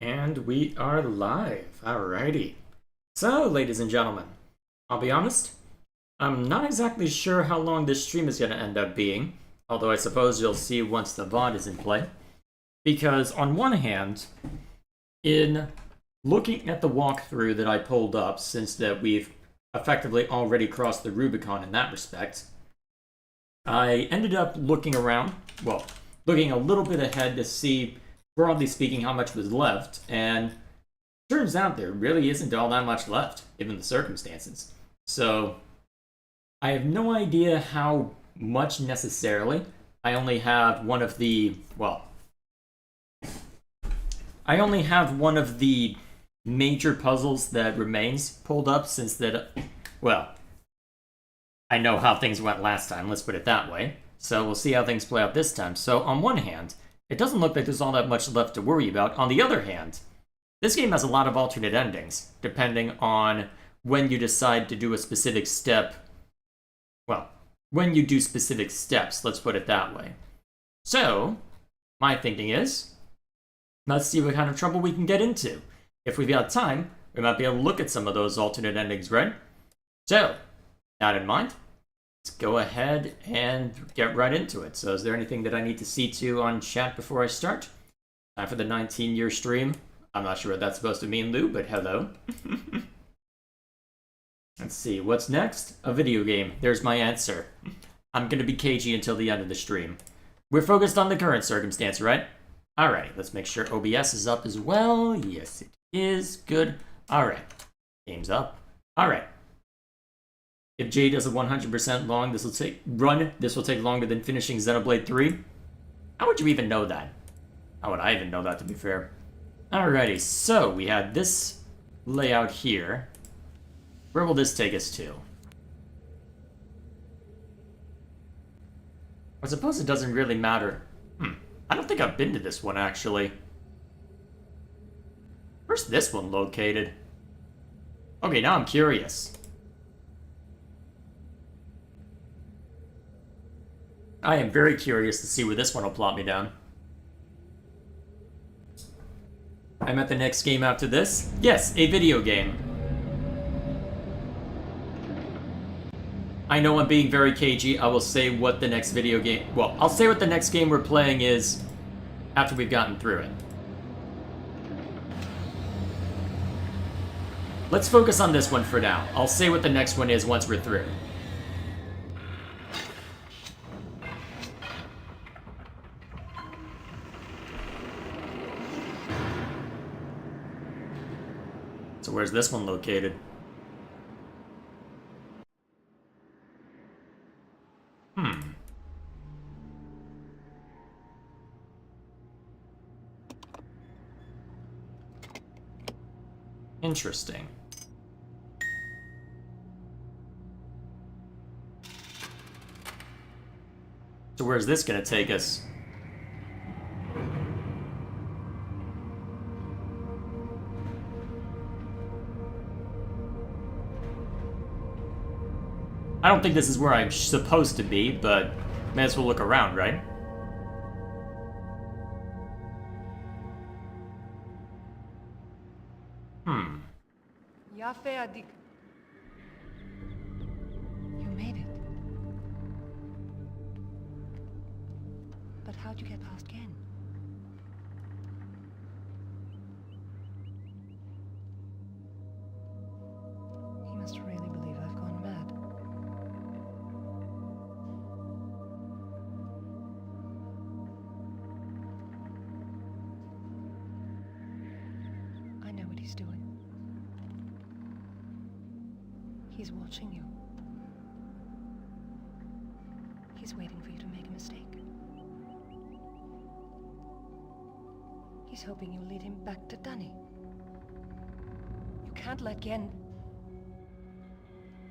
And we are live. Alrighty. So, ladies and gentlemen, I'll be honest, I'm not exactly sure how long this stream is going to end up being, although I suppose you'll see once the VOD is in play. Because, on one hand, in looking at the walkthrough that I pulled up, since that we've effectively already crossed the Rubicon in that respect, I ended up looking around, well, looking a little bit ahead to see, broadly speaking, how much was left, and turns out there really isn't all that much left, given the circumstances. So, I have no idea how much necessarily. I only have one of the, I only have one of the major puzzles that remains pulled up since that, I know how things went last time, let's put it that way. So we'll see how things play out this time. So on one hand, it doesn't look like there's all that much left to worry about. On the other hand, this game has a lot of alternate endings, depending on when you decide to do a specific step. Well, when you do specific steps, let's put it that way. So, my thinking is, let's see what kind of trouble we can get into. If we've got time, we might be able to look at some of those alternate endings, right? So, that in mind, let's go ahead and get right into it. So is there anything that I need to see to on chat before I start? Time for the 19-year stream. I'm not sure what that's supposed to mean, Lou, but hello. Let's see, what's next? A video game. There's my answer. I'm gonna be cagey until the end of the stream. We're focused on the current circumstance, right? Alright, let's make sure OBS is up as well. Yes, it is. Good. Alright. Game's up. Alright. If Jay does a 100% long, this will take longer than finishing Xenoblade 3. How would you even know that? How would I even know that, to be fair? Alrighty, so we had this layout here. Where will this take us to? I suppose it doesn't really matter. I don't think I've been to this one, actually. Where's this one located? Okay, now I'm curious. I am very curious to see where this one will plot me down. I'm at the next game after this. Yes, a video game. I know I'm being very cagey. I will say what the next video game... Well, I'll say what the next game we're playing is after we've gotten through it. Let's focus on this one for now. I'll say what the next one is once we're through. So where's this one located? Interesting. So where's this gonna take us? I don't think this is where I'm supposed to be, but may as well look around, right? You made it. But how'd you get past Ken? He must really believe I've gone mad. I know what he's doing. He's watching you. He's waiting for you to make a mistake. He's hoping you'll lead him back to Danny. You can't let Gen...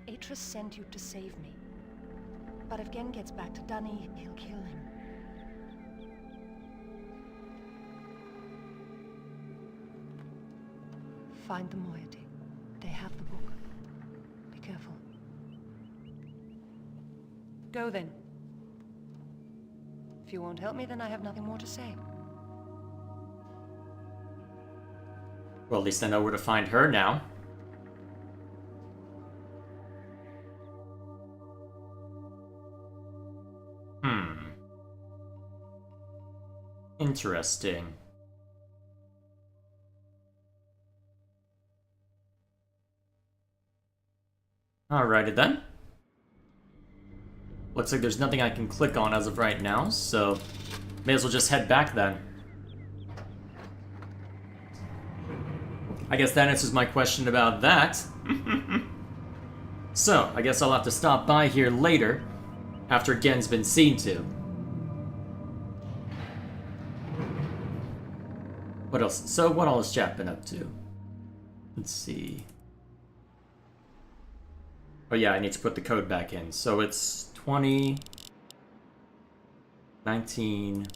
Atris sent you to save me. But if Gen gets back to Danny, he'll kill him. Find the moiety. They have the book. Be careful. Go then. If you won't help me, then I have nothing more to say. Well, at least I know where to find her now. Interesting. Alrighty then. Looks like there's nothing I can click on as of right now, so may as well just head back then. I guess that answers my question about that. So, I guess I'll have to stop by here later, after Gen's been seen to. What else? So, what all has Jack been up to? Let's see. Oh yeah, I need to put the code back in. So it's 20, 19,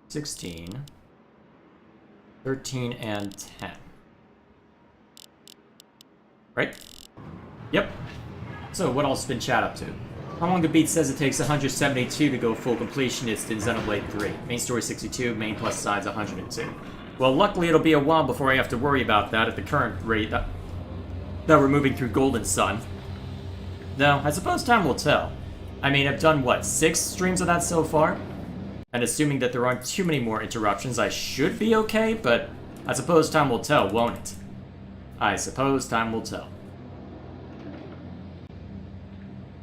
16, 13, and 10. Right? Yep. So what else has been Chad up to? How long the beat says it takes 172 to go full completionist in Xenoblade 3. Main story 62, main plus sides 102. Well, luckily it'll be a while before I have to worry about that at the current rate that we're moving through Golden Sun. Though, I suppose time will tell. I mean, I've done, what, 6 streams of that so far? And assuming that there aren't too many more interruptions, I should be okay, but I suppose time will tell, won't it? I suppose time will tell.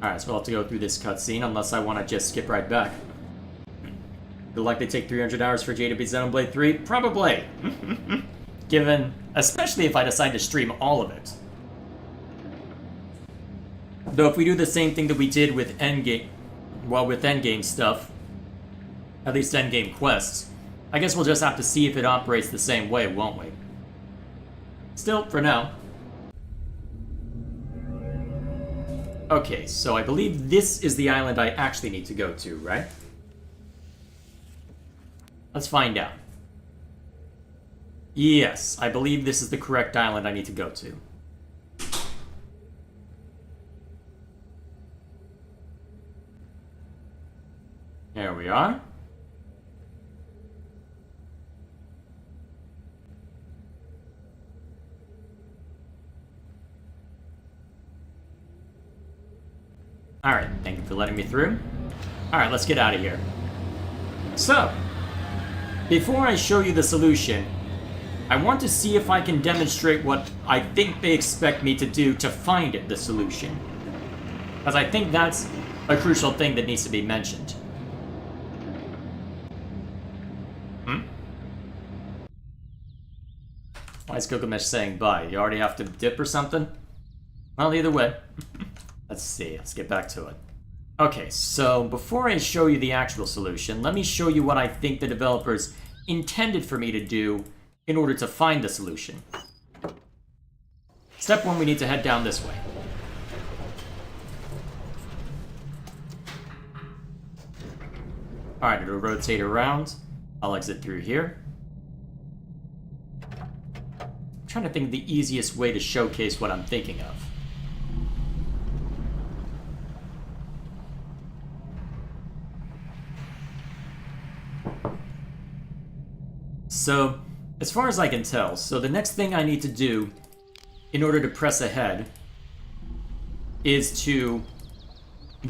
Alright, so we'll have to go through this cutscene, unless I want to just skip right back. Feel like they take 300 hours for J to beat Xenoblade 3? Probably! Given, especially if I decide to stream all of it. Though if we do the same thing that we did with Endgame, well, with Endgame stuff, at least Endgame quests, I guess we'll just have to see if it operates the same way, won't we? Still, for now. Okay, so I believe this is the island I actually need to go to, right? Let's find out. Yes, I believe this is the correct island I need to go to. There we are. Alright, thank you for letting me through. Alright, let's get out of here. So, before I show you the solution, I want to see if I can demonstrate what I think they expect me to do to find the solution. Because I think that's a crucial thing that needs to be mentioned. Why is Gilgamesh saying bye? You already have to dip or something? Well, either way. Let's see, let's get back to it. Okay, so before I show you the actual solution, let me show you what I think the developers intended for me to do in order to find the solution. Step 1, we need to head down this way. Alright, it'll rotate around. I'll exit through here. I'm trying to think of the easiest way to showcase what I'm thinking of. So, as far as I can tell, so the next thing I need to do in order to press ahead is to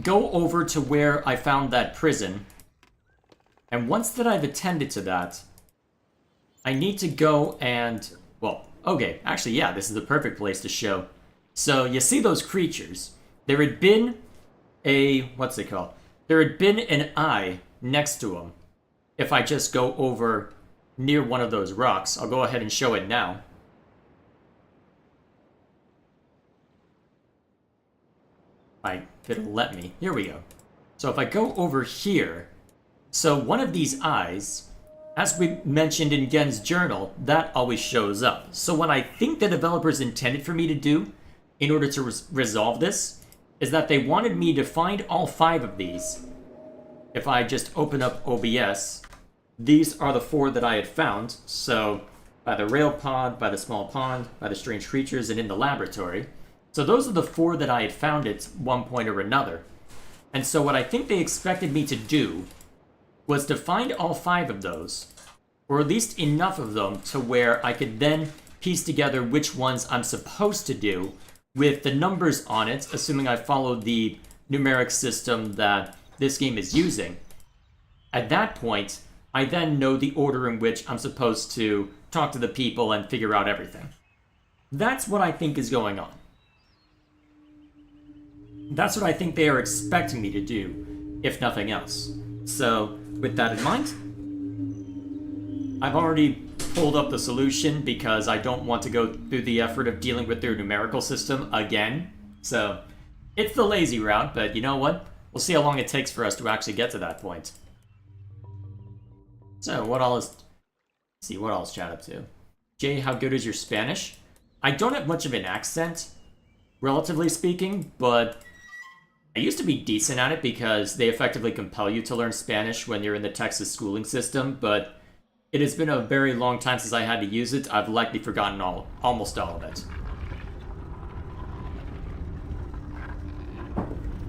go over to where I found that prison. And once that I've attended to that, I need to go and, well, okay, actually, yeah, this is the perfect place to show. So, you see those creatures. There had been a, what's it called? There had been an eye next to them. If I just go over near one of those rocks, I'll go ahead and show it now. If it'll let me. Here we go. So if I go over here, so one of these eyes, as we mentioned in Gen's journal, that always shows up. So what I think the developers intended for me to do in order to resolve this is that they wanted me to find all 5 of these. If I just open up OBS, these are the 4 that I had found. So by the rail pod, by the small pond, by the strange creatures, and in the laboratory. So those are the 4 that I had found at one point or another. And so what I think they expected me to do was to find all 5 of those, or at least enough of them to where I could then piece together which ones I'm supposed to do with the numbers on it, assuming I follow the numeric system that this game is using. At that point, I then know the order in which I'm supposed to talk to the people and figure out everything. That's what I think is going on. That's what I think they are expecting me to do, if nothing else. So, with that in mind, I've already pulled up the solution because I don't want to go through the effort of dealing with their numerical system again. So, it's the lazy route, but you know what? We'll see how long it takes for us to actually get to that point. So, what all is... Let's see, what else chat up to? Jay, how good is your Spanish? I don't have much of an accent, relatively speaking, but I used to be decent at it because they effectively compel you to learn Spanish when you're in the Texas schooling system, but it has been a very long time since I had to use it. I've likely forgotten almost all of it.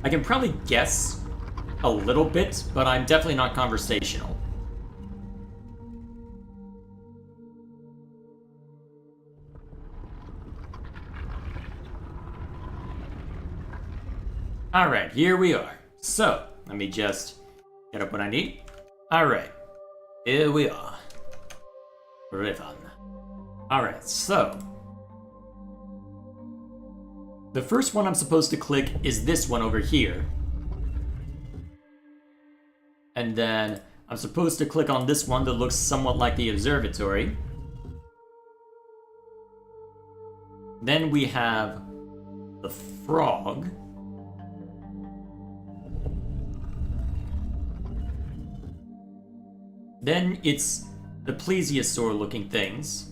I can probably guess a little bit, but I'm definitely not conversational. Alright, here we are. So, let me just get up what I need. Alright, here we are. Riven. Alright, so the first one I'm supposed to click is this one over here. And then I'm supposed to click on this one that looks somewhat like the observatory. Then we have the frog. Then it's the plesiosaur looking things.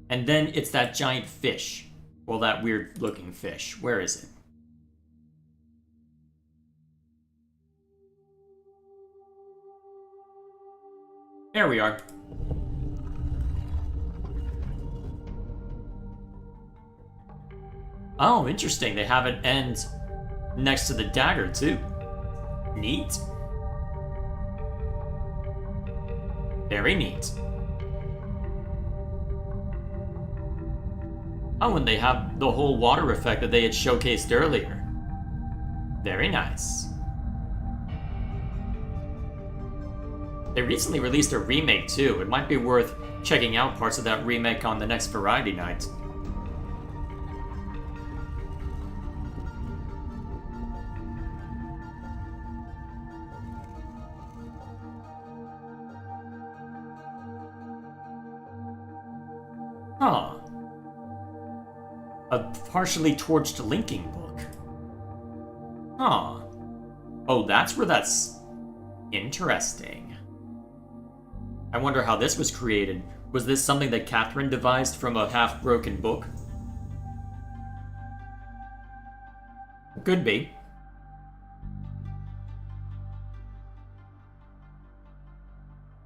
And then it's that giant fish. Well, that weird looking fish. Where is it? There we are. Oh, interesting. They have it end next to the dagger, too. Neat. Very neat. Oh, and they have the whole water effect that they had showcased earlier. Very nice. They recently released a remake, too. It might be worth checking out parts of that remake on the next Variety Night. Huh. A partially torched linking book. Huh. Oh, that's where that's... interesting. I wonder how this was created. Was this something that Catherine devised from a half-broken book? Could be.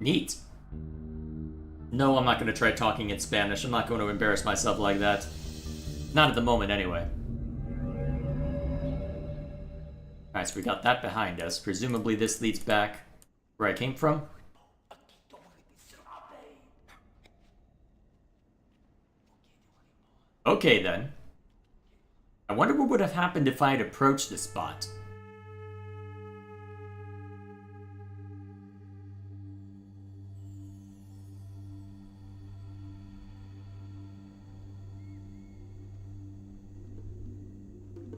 Neat. No, I'm not going to try talking in Spanish. I'm not going to embarrass myself like that. Not at the moment, anyway. Alright, so we got that behind us. Presumably this leads back where I came from. Okay, then. I wonder what would have happened if I had approached this spot.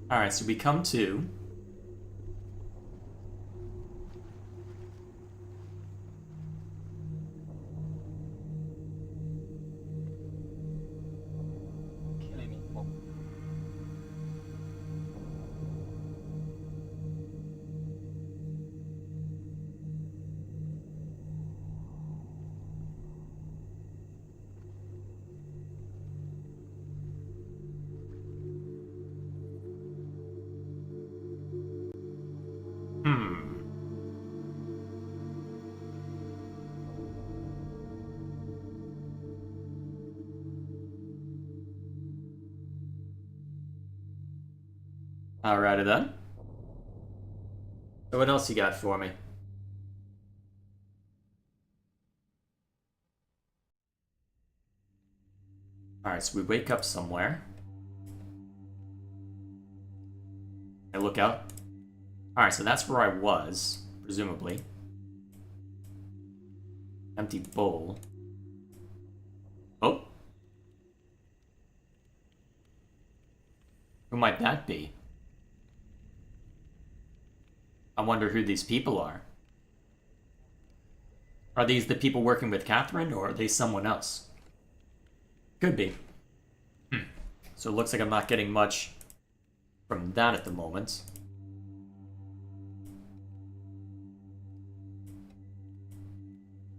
Alright, so we come to... Alrighty then. So what else you got for me? Alright, so we wake up somewhere. I look out. Alright, so that's where I was, presumably. Empty bowl. Oh. Who might that be? I wonder who these people are. Are these the people working with Catherine, or are they someone else? Could be. So it looks like I'm not getting much from that at the moment.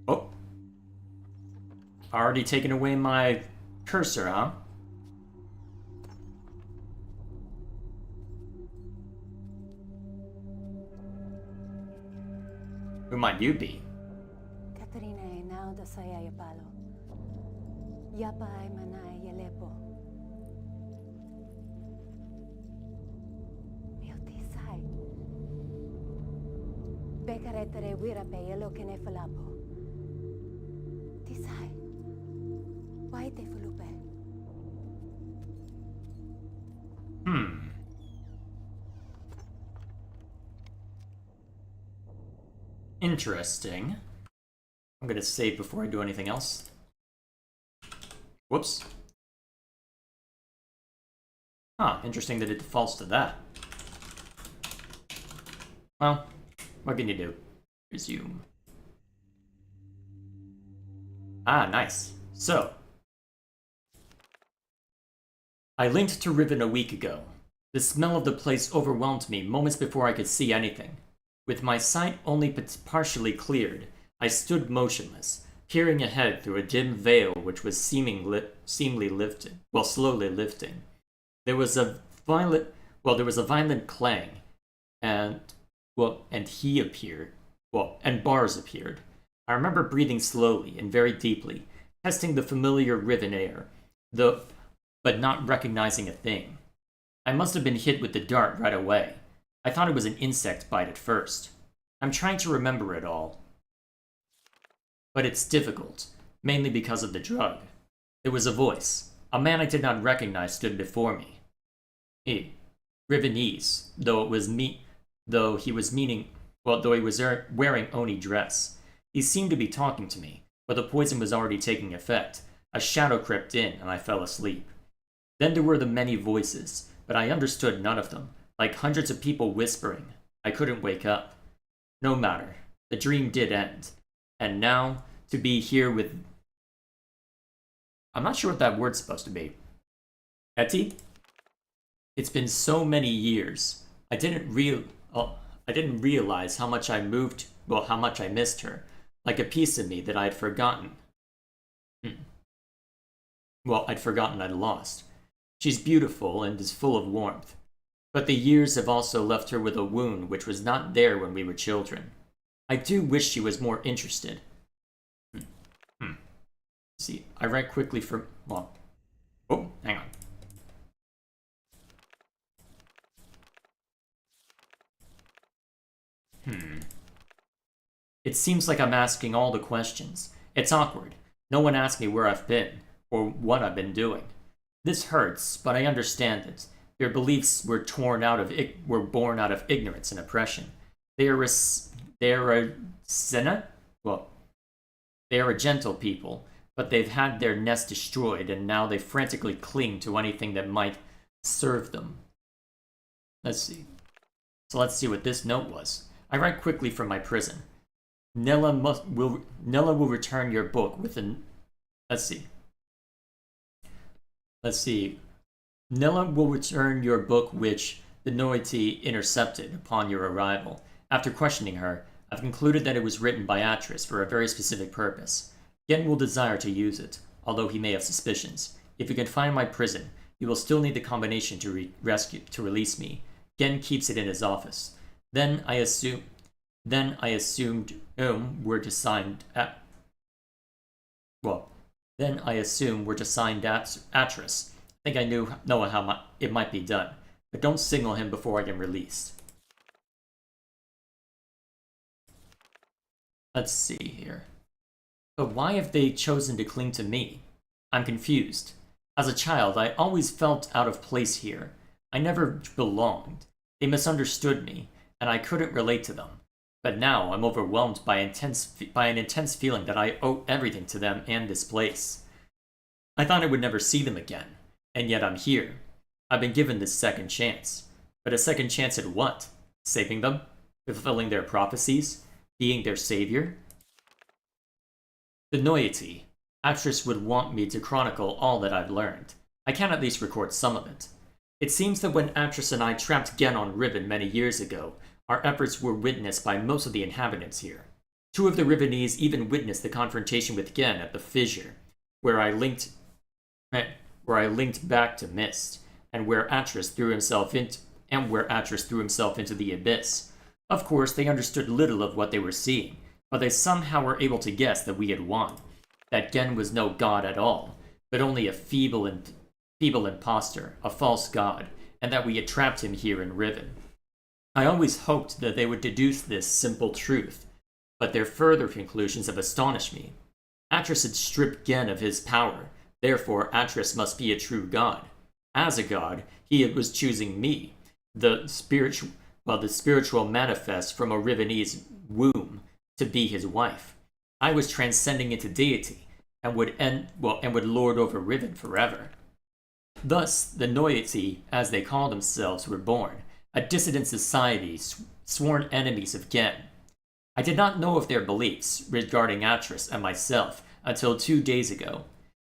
Oh. Already taken away my cursor, huh? Who might you be? Katarina now da saya palo. Yapa ay manay yalepo. Miotisay. Bekaretere wira pe yelo kene falapo. Tisay. Why te fulupe? Interesting. I'm gonna save before I do anything else. Whoops. Huh, interesting that it defaults to that. Well, what can you do? Resume. Ah, nice. So, I linked to Riven a week ago. The smell of the place overwhelmed me moments before I could see anything. With my sight only partially cleared, I stood motionless, peering ahead through a dim veil which was slowly lifting. There was a violent clang, and he appeared. And bars appeared. I remember breathing slowly and very deeply, testing the familiar Riven air, but not recognizing a thing. I must have been hit with the dart right away. I thought it was an insect bite at first. I'm trying to remember it all. But it's difficult, mainly because of the drug. There was a voice. A man I did not recognize stood before me. Rivenese, though he was wearing Oni dress. He seemed to be talking to me, but the poison was already taking effect. A shadow crept in, and I fell asleep. Then there were the many voices, but I understood none of them. Like hundreds of people whispering. I couldn't wake up. No matter. The dream did end. And now, to be here with... I'm not sure what that word's supposed to be. Etty? It's been so many years. I didn't realize how much how much I missed her. Like a piece of me that I had forgotten. Well, I'd forgotten I'd lost. She's beautiful and is full of warmth. But the years have also left her with a wound which was not there when we were children. I do wish she was more interested. See, I read quickly from... Well... Oh, hang on. It seems like I'm asking all the questions. It's awkward. No one asked me where I've been, or what I've been doing. This hurts, but I understand it. Their beliefs were born out of ignorance and oppression. They are a gentle people, but they've had their nest destroyed, and now they frantically cling to anything that might serve them. Let's see. So let's see what this note was. I read quickly from my prison. Nella will return your book with an... Let's see. Nella will return your book which the Noity intercepted upon your arrival. After questioning her, I've concluded that it was written by Atris for a very specific purpose. Gen will desire to use it, although he may have suspicions. If you can find my prison, you will still need the combination to release me. Gen keeps it in his office. Then I assumed we're to sign Atris. I think I know how it might be done, but don't signal him before I am released. Let's see here. But why have they chosen to cling to me? I'm confused. As a child, I always felt out of place here. I never belonged. They misunderstood me, and I couldn't relate to them. But now I'm overwhelmed by an intense feeling that I owe everything to them and this place. I thought I would never see them again, and yet I'm here. I've been given this second chance. But a second chance at what? Saving them? Fulfilling their prophecies? Being their savior? The Noyety. Actress would want me to chronicle all that I've learned. I can at least record some of it. It seems that when Actress and I trapped Gen on Riven many years ago, our efforts were witnessed by most of the inhabitants here. 2 of the Rivenese even witnessed the confrontation with Gen at the fissure, where I linked back to Myst, and where Atris threw himself into the abyss. Of course, they understood little of what they were seeing, but they somehow were able to guess that we had won, that Gen was no god at all, but only a feeble impostor, a false god, and that we had trapped him here in Riven. I always hoped that they would deduce this simple truth, but their further conclusions have astonished me. Atris had stripped Gen of his power, therefore Atris must be a true god. As a god, he was choosing me, the spiritual manifest from a Rivenese womb, to be his wife. I was transcending into deity, and would lord over Riven forever. Thus, the Noyety, as they call themselves, were born, a dissident society, sworn enemies of Gen. I did not know of their beliefs regarding Atris and myself until 2 days ago.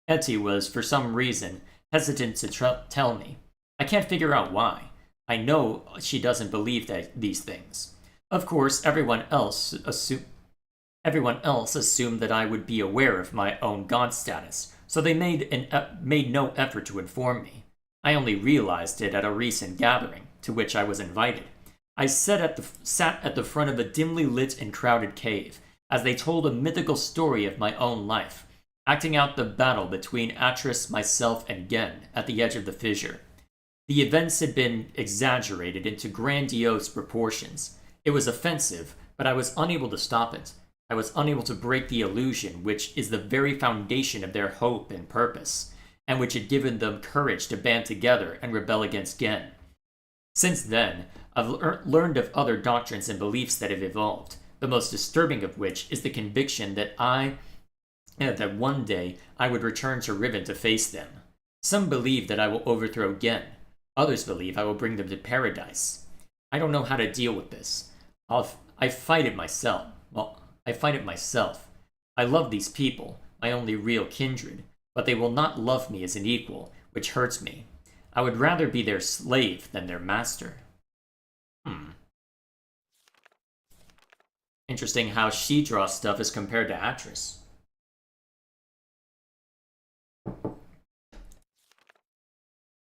Etty was, for some reason, hesitant to tell me. I can't figure out why. I know she doesn't believe these things. Of course, everyone else assumed that I would be aware of my own god status, so they made no effort to inform me. I only realized it at a recent gathering, to which I was invited. I sat at the front of a dimly lit and crowded cave, as they told a mythical story of my own life, acting out the battle between Atris, myself, and Gen at the edge of the fissure. The events had been exaggerated into grandiose proportions. It was offensive, but I was unable to stop it. I was unable to break the illusion, which is the very foundation of their hope and purpose, and which had given them courage to band together and rebel against Gen. Since then, I've learned of other doctrines and beliefs that have evolved, the most disturbing of which is the conviction that one day I would return to Riven to face them. Some believe that I will overthrow Gen. Others believe I will bring them to paradise. I don't know how to deal with this. I fight it myself. I love these people, my only real kindred, but they will not love me as an equal, which hurts me. I would rather be their slave than their master. Interesting how she draws stuff as compared to Atris.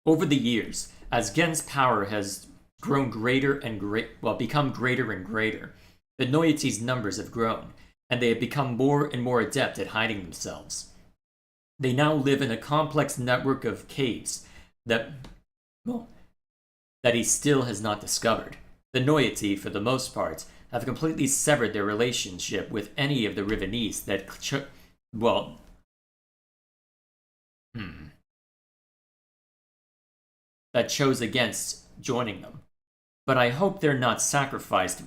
Over the years, as Gen's power has grown become greater and greater, the Noyety's numbers have grown, and they have become more and more adept at hiding themselves. They now live in a complex network of caves that he still has not discovered. The Noyety, for the most part, have completely severed their relationship with any of the Rivenese that chose against joining them. But I hope they've not sacrificed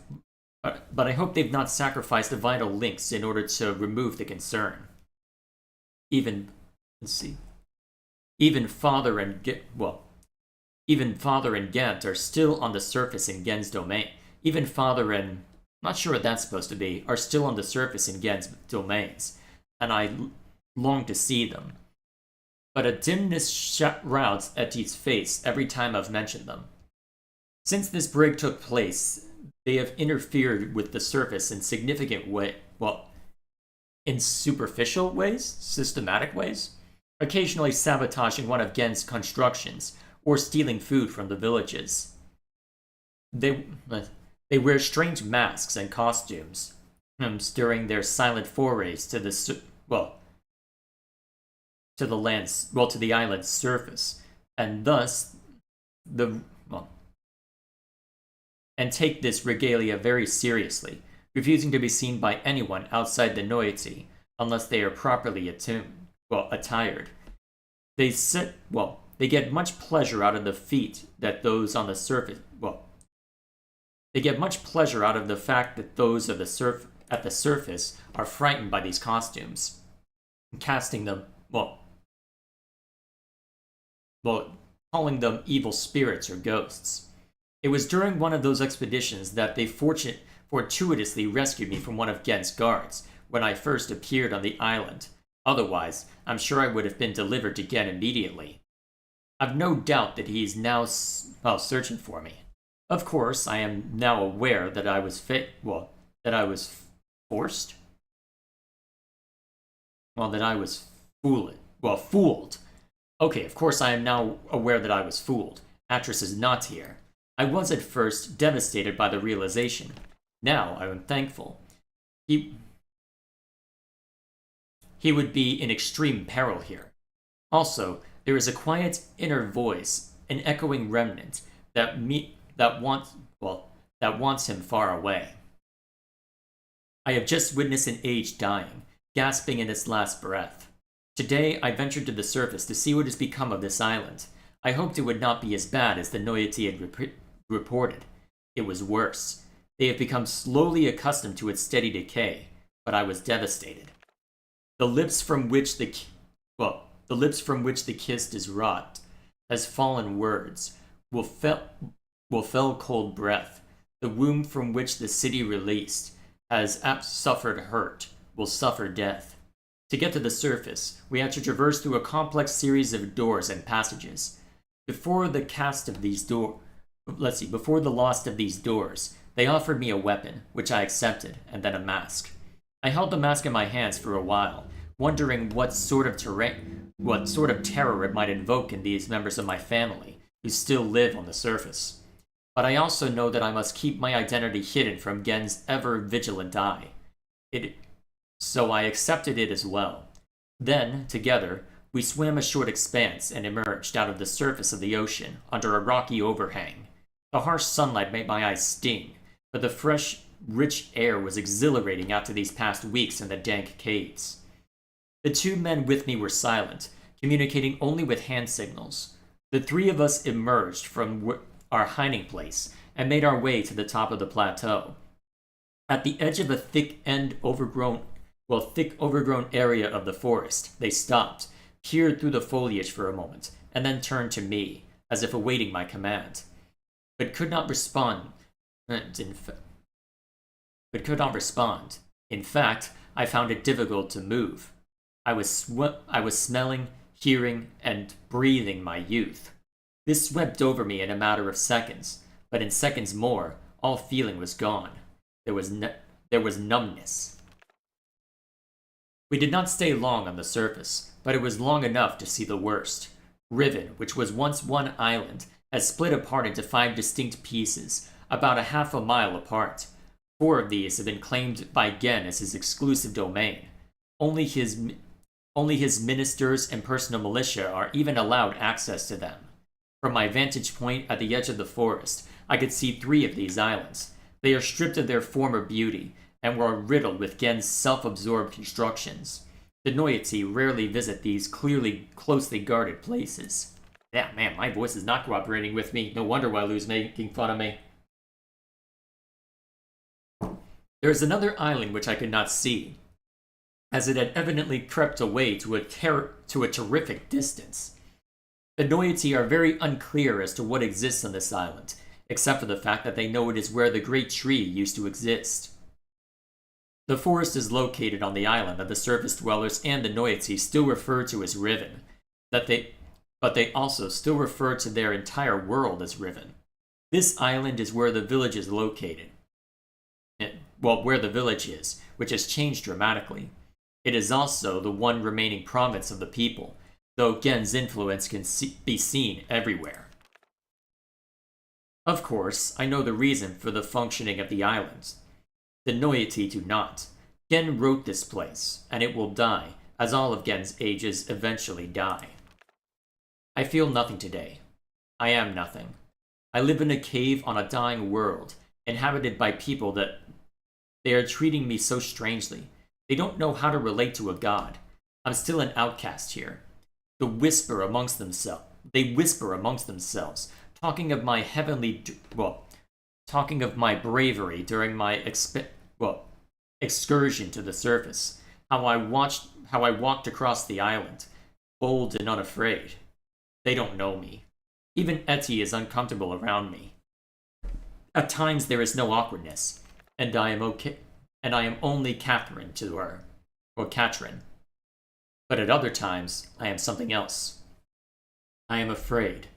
the vital links in order to remove the concern. Even Father and Gant are still on the surface in Gen's domain. Even Father and not sure what that's supposed to be are still on the surface in Gen's domains, and I long to see them. But a dimness shrouds Etty's face every time I've mentioned them. Since this break took place, they have interfered with the surface in in superficial ways, systematic ways, occasionally sabotaging one of Gen's constructions or stealing food from the villages. They wear strange masks and costumes during their silent forays to the island's surface, and thus and take this regalia very seriously, refusing to be seen by anyone outside the Noyety unless they are properly attired. They said, well, they get much pleasure out of the feat that those on the surface, well, they get much pleasure out of the fact that those at the surface are frightened by these costumes, casting them, well, calling them evil spirits or ghosts. It was during one of those expeditions that they fortuitously rescued me from one of Gen's guards when I first appeared on the island. Otherwise, I'm sure I would have been delivered to Gen immediately. I've no doubt that he is now searching for me. Of course, I am now aware that I was forced? Well, that I was fooled. Okay, of course I am now aware that I was fooled. Atris is not here. I was at first devastated by the realization. Now I am thankful. He would be in extreme peril here. Also, there is a quiet inner voice, an echoing remnant, that wants him far away. I have just witnessed an age dying, gasping in its last breath. Today I ventured to the surface to see what has become of this island. I hoped it would not be as bad as the Noyati had reported. It was worse. They have become slowly accustomed to its steady decay, but I was devastated. The lips from which the kissed is wrought, as fallen words, will fell cold breath. The womb from which the city released has suffered hurt, will suffer death. To get to the surface, we had to traverse through a complex series of doors and passages. Before the lost of these doors, they offered me a weapon, which I accepted, and then a mask. I held the mask in my hands for a while, wondering what sort of terror it might invoke in these members of my family who still live on the surface. But I also know that I must keep my identity hidden from Gen's ever-vigilant eye. So I accepted it as well. Then, together, we swam a short expanse and emerged out of the surface of the ocean under a rocky overhang. The harsh sunlight made my eyes sting, but the fresh, rich air was exhilarating after these past weeks in the dank caves. The two men with me were silent, communicating only with hand signals. The three of us emerged from our hiding place and made our way to the top of the plateau. At the edge of a thick overgrown area of the forest, they stopped, peered through the foliage for a moment, and then turned to me, as if awaiting my command. But could not respond. In fact, I found it difficult to move. I was smelling, hearing, and breathing my youth. This swept over me in a matter of seconds, but in seconds more, all feeling was gone. There was numbness. We did not stay long on the surface, but it was long enough to see the worst. Riven, which was once one island, has split apart into 5 distinct pieces, about a half a mile apart. 4 of these have been claimed by Gen as his exclusive domain. Only his ministers and personal militia are even allowed access to them. From my vantage point at the edge of the forest, I could see 3 of these islands. They are stripped of their former beauty, and were riddled with Gen's self-absorbed constructions. The Noyati rarely visit these closely guarded places. Yeah, man, my voice is not cooperating with me. No wonder Wailu's making fun of me. There is another island which I could not see, as it had evidently crept away to a terrific distance. The Noyati are very unclear as to what exists on this island, except for the fact that they know it is where the great tree used to exist. The forest is located on the island that the surface dwellers and the Noyati still refer to as Riven, but they also still refer to their entire world as Riven. This island is where the village is located. Where the village is, which has changed dramatically. It is also the one remaining province of the people, though Gen's influence can be seen everywhere. Of course, I know the reason for the functioning of the islands. The Noyati do not. Gen wrote this place, and it will die, as all of Gen's ages eventually die. I feel nothing today. I am nothing. I live in a cave on a dying world, inhabited by people that they are treating me so strangely. They don't know how to relate to a god. I'm still an outcast here. They whisper amongst themselves, talking of my talking of my bravery during my excursion to the surface, how I walked across the island, bold and unafraid. They don't know me. Even Etty is uncomfortable around me. At times there is no awkwardness, and I am okay, and I am only Catherine to her, or Katrin. But at other times, I am something else. I am afraid.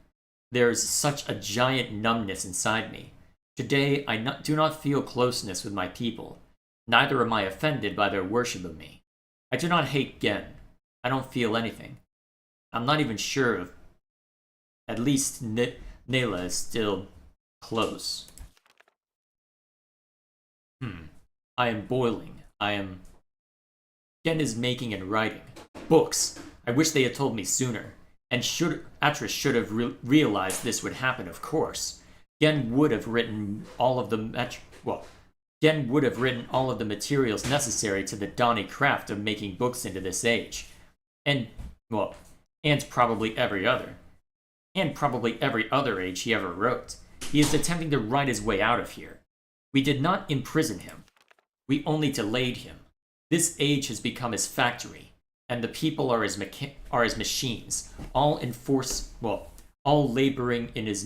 There is such a giant numbness inside me. Today, do not feel closeness with my people. Neither am I offended by their worship of me. I do not hate Gen. I don't feel anything. I'm not even sure if at least Nayla is still close. I am boiling. Gen is making and writing. Books. I wish they had told me sooner. And Atris should have realized this would happen, of course. Gen would have written all of the materials necessary to the Donny craft of making books into this age. And probably every other age he ever wrote. He is attempting to write his way out of here. We did not imprison him. We only delayed him. This age has become his factory, and the people are his machines, all laboring in his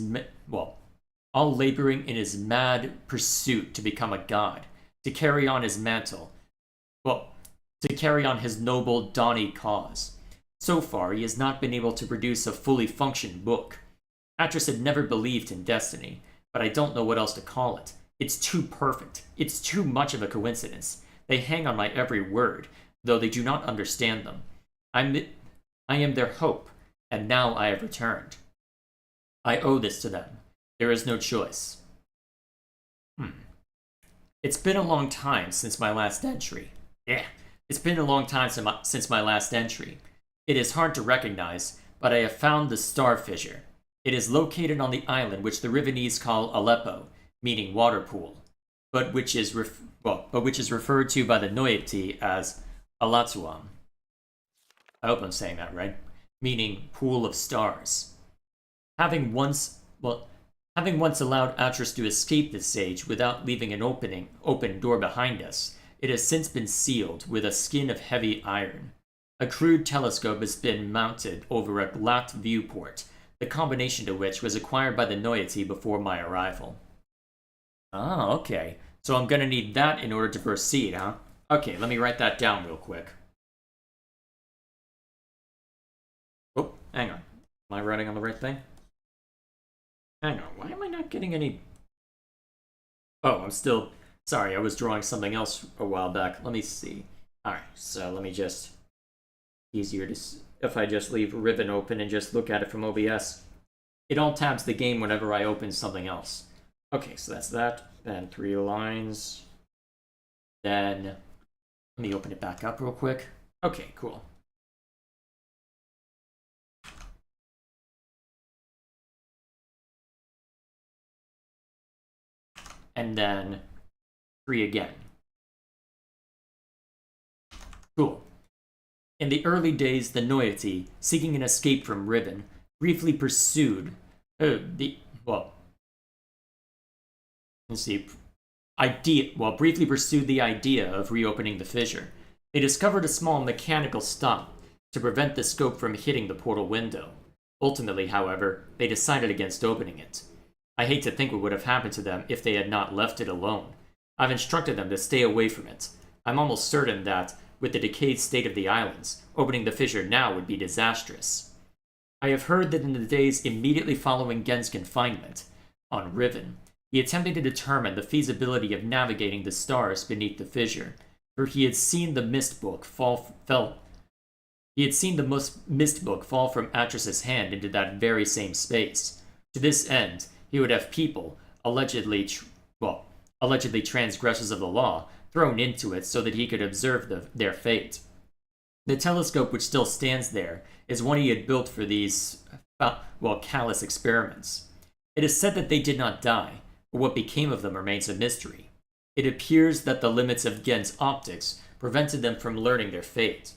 mad pursuit to become a god, to carry on his mantle, to carry on his noble Donny cause. So far, he has not been able to produce a fully functioned book. Atris had never believed in destiny, but I don't know what else to call it. It's too perfect. It's too much of a coincidence. They hang on my every word, though they do not understand them. I am their hope, and now I have returned. I owe this to them. There is no choice. It's been a long time since my last entry. It's been a long time since my last entry. It is hard to recognize, but I have found the Star Fissure. It is located on the island which the Rivenese call Aleppo, meaning water pool, but which is referred to by the Noyati as Alatuam. I hope I'm saying that right, meaning pool of stars. Having once allowed Atris to escape this age without leaving an open door behind us, it has since been sealed with a skin of heavy iron. A crude telescope has been mounted over a glass viewport, the combination to which was acquired by the Noyati before my arrival. Oh, okay. So I'm gonna need that in order to proceed, huh? Okay, let me write that down real quick. Oh, hang on. Am I writing on the right thing? Hang on, why am I not getting any... Oh, I'm still... Sorry, I was drawing something else a while back. Let me see. Alright, so let me just... Easier to... If I just leave Riven open and just look at it from OBS. It all tabs the game whenever I open something else. Okay, so that's that. Then 3 lines. Then... Let me open it back up real quick. Okay, cool. And then 3 again. Cool. In the early days, the Noyati, seeking an escape from Riven, briefly pursued briefly pursued the idea of reopening the fissure. They discovered a small mechanical stop to prevent the scope from hitting the portal window. Ultimately, however, they decided against opening it. I hate to think what would have happened to them if they had not left it alone. I've instructed them to stay away from it. I'm almost certain that, with the decayed state of the islands, opening the fissure now would be disastrous. I have heard that in the days immediately following Gen's confinement on Riven, he attempted to determine the feasibility of navigating the stars beneath the fissure, for he had seen the Myst book fall from Atris's hand into that very same space. To this end, he would have people, allegedly transgressors of the law, thrown into it so that he could observe their fate. The telescope which still stands there is one he had built for these, callous experiments. It is said that they did not die, but what became of them remains a mystery. It appears that the limits of Gen's optics prevented him from learning their fate.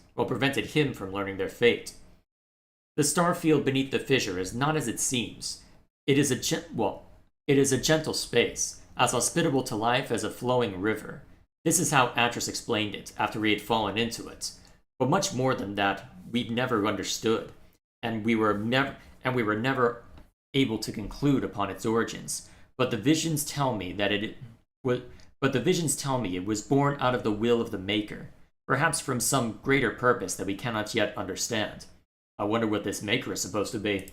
The star field beneath the fissure is not as it seems. It is it is a gentle space, as hospitable to life as a flowing river. This is how Atris explained it after we had fallen into it. But much more than that, we'd never understood, and we were never able to conclude upon its origins. But the visions tell me it was born out of the will of the Maker, perhaps from some greater purpose that we cannot yet understand. I wonder what this Maker is supposed to be.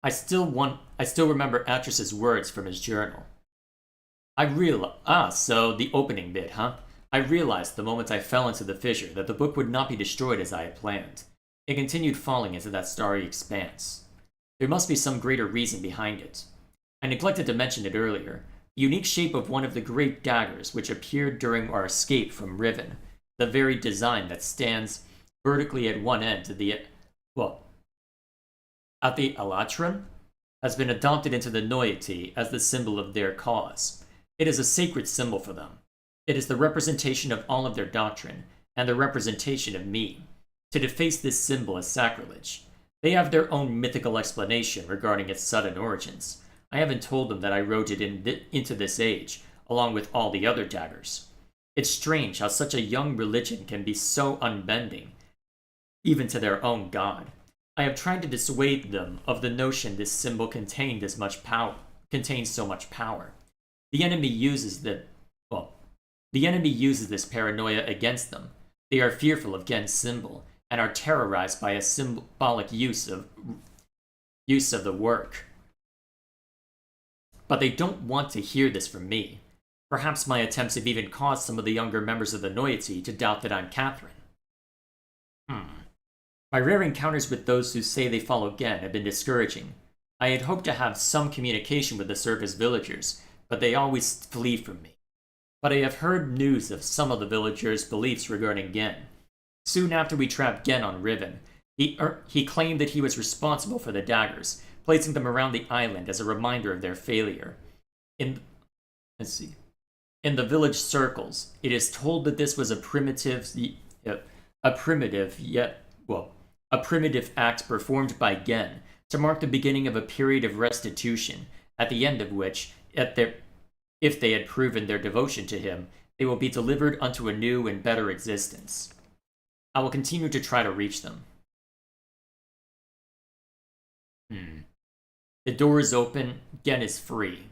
I still remember Atris's words from his journal. So the opening bit, huh? I realized the moment I fell into the fissure that the book would not be destroyed as I had planned. It continued falling into that starry expanse. There must be some greater reason behind it. I neglected to mention it earlier. The unique shape of one of the great daggers which appeared during our escape from Riven, the very design that stands vertically at one end to the at the Alatran, has been adopted into the Noyati as the symbol of their cause. It is a sacred symbol for them. It is the representation of all of their doctrine, and the representation of me. To deface this symbol is sacrilege. They have their own mythical explanation regarding its sudden origins. I haven't told them that I wrote it into this age, along with all the other daggers. It's strange how such a young religion can be so unbending, even to their own god. I have tried to dissuade them of the notion this symbol contains so much power. The enemy uses this paranoia against them. They are fearful of Gen's symbol and are terrorized by a symbolic use of the work. But they don't want to hear this from me. Perhaps my attempts have even caused some of the younger members of the Noyati to doubt that I'm Catherine. My rare encounters with those who say they follow Gen have been discouraging. I had hoped to have some communication with the surface villagers, but they always flee from me. But I have heard news of some of the villagers' beliefs regarding Gen. Soon after we trapped Gen on Riven, he claimed that he was responsible for the daggers, placing them around the island as a reminder of their failure. In the village circles, it is told that this was a primitive act performed by Gen to mark the beginning of a period of restitution, at the end of which, if they had proven their devotion to him, they will be delivered unto a new and better existence. I will continue to try to reach them. The door is open. Gen is free.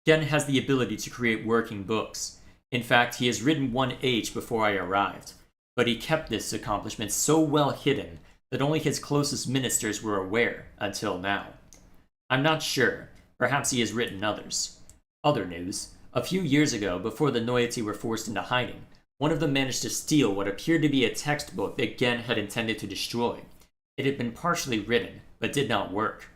Gen has the ability to create working books. In fact, he has written one age before I arrived, but he kept this accomplishment so well hidden that only his closest ministers were aware until now. I'm not sure. Perhaps he has written others. Other news. A few years ago, before the Noyati were forced into hiding, one of them managed to steal what appeared to be a textbook that Gen had intended to destroy. It had been partially written, but did not work.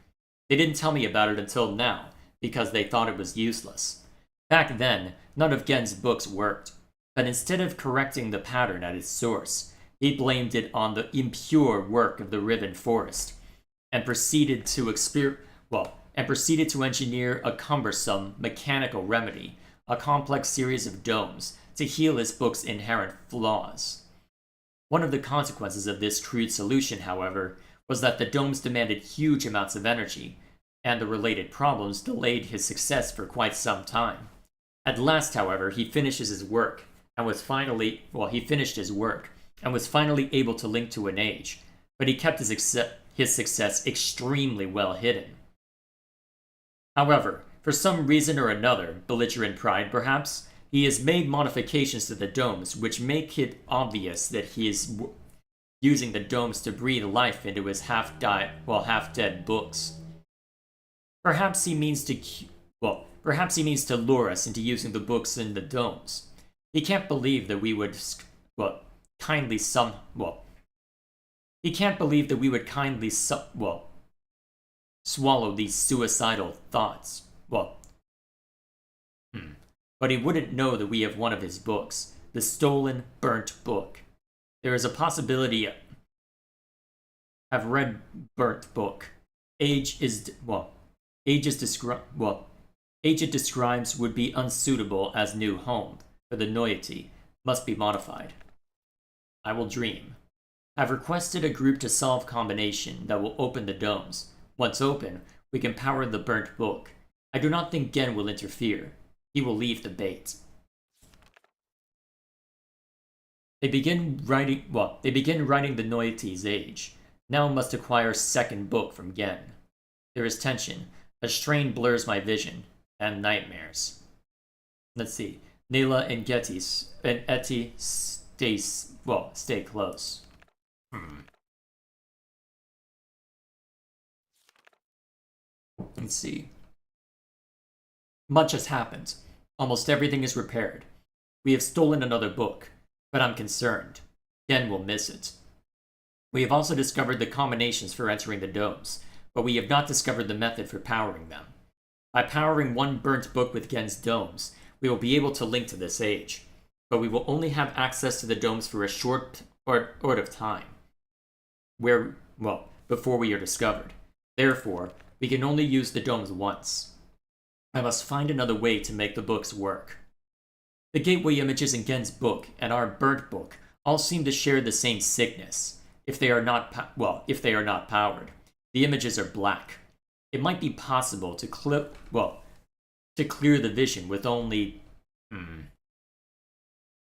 They didn't tell me about it until now, because they thought it was useless. Back then, none of Gen's books worked, but instead of correcting the pattern at its source, he blamed it on the impure work of the Riven forest, and proceeded to engineer a cumbersome mechanical remedy, a complex series of domes, to heal his book's inherent flaws. One of the consequences of this crude solution, however, was that the domes demanded huge amounts of energy, and the related problems delayed his success for quite some time. At last, however, he finished his work and was finally able to link to an age, but he kept his success extremely well hidden. However, for some reason or another, belligerent pride perhaps, he has made modifications to the domes which make it obvious that he is using the domes to breathe life into his half-dead books. Perhaps he means to lure us into using the books in the domes. He can't believe that we would kindly swallow these suicidal thoughts. But he wouldn't know that we have one of his books, the stolen, burnt book. There is a possibility I've read burnt book. Age it describes would be unsuitable as new home for the Noyati, must be modified. I will dream. I've requested a group to solve combination that will open the domes. Once open, we can power the burnt book. I do not think Gen will interfere. He will leave the bait. They begin writing the Noiety's age. Now must acquire second book from Gen. There is tension. A strain blurs my vision, and nightmares. Let's see. Nayla and Etty stay close. Let's see. Much has happened. Almost everything is repaired. We have stolen another book, but I'm concerned. Gen will miss it. We have also discovered the combinations for entering the domes, but we have not discovered the method for powering them. By powering one burnt book with Gen's domes, we will be able to link to this age, but we will only have access to the domes for a short part of time, before we are discovered. Therefore, we can only use the domes once. I must find another way to make the books work. The gateway images in Gen's book and our burnt book all seem to share the same sickness. If they are not powered, the images are black. It might be possible to clear the vision with only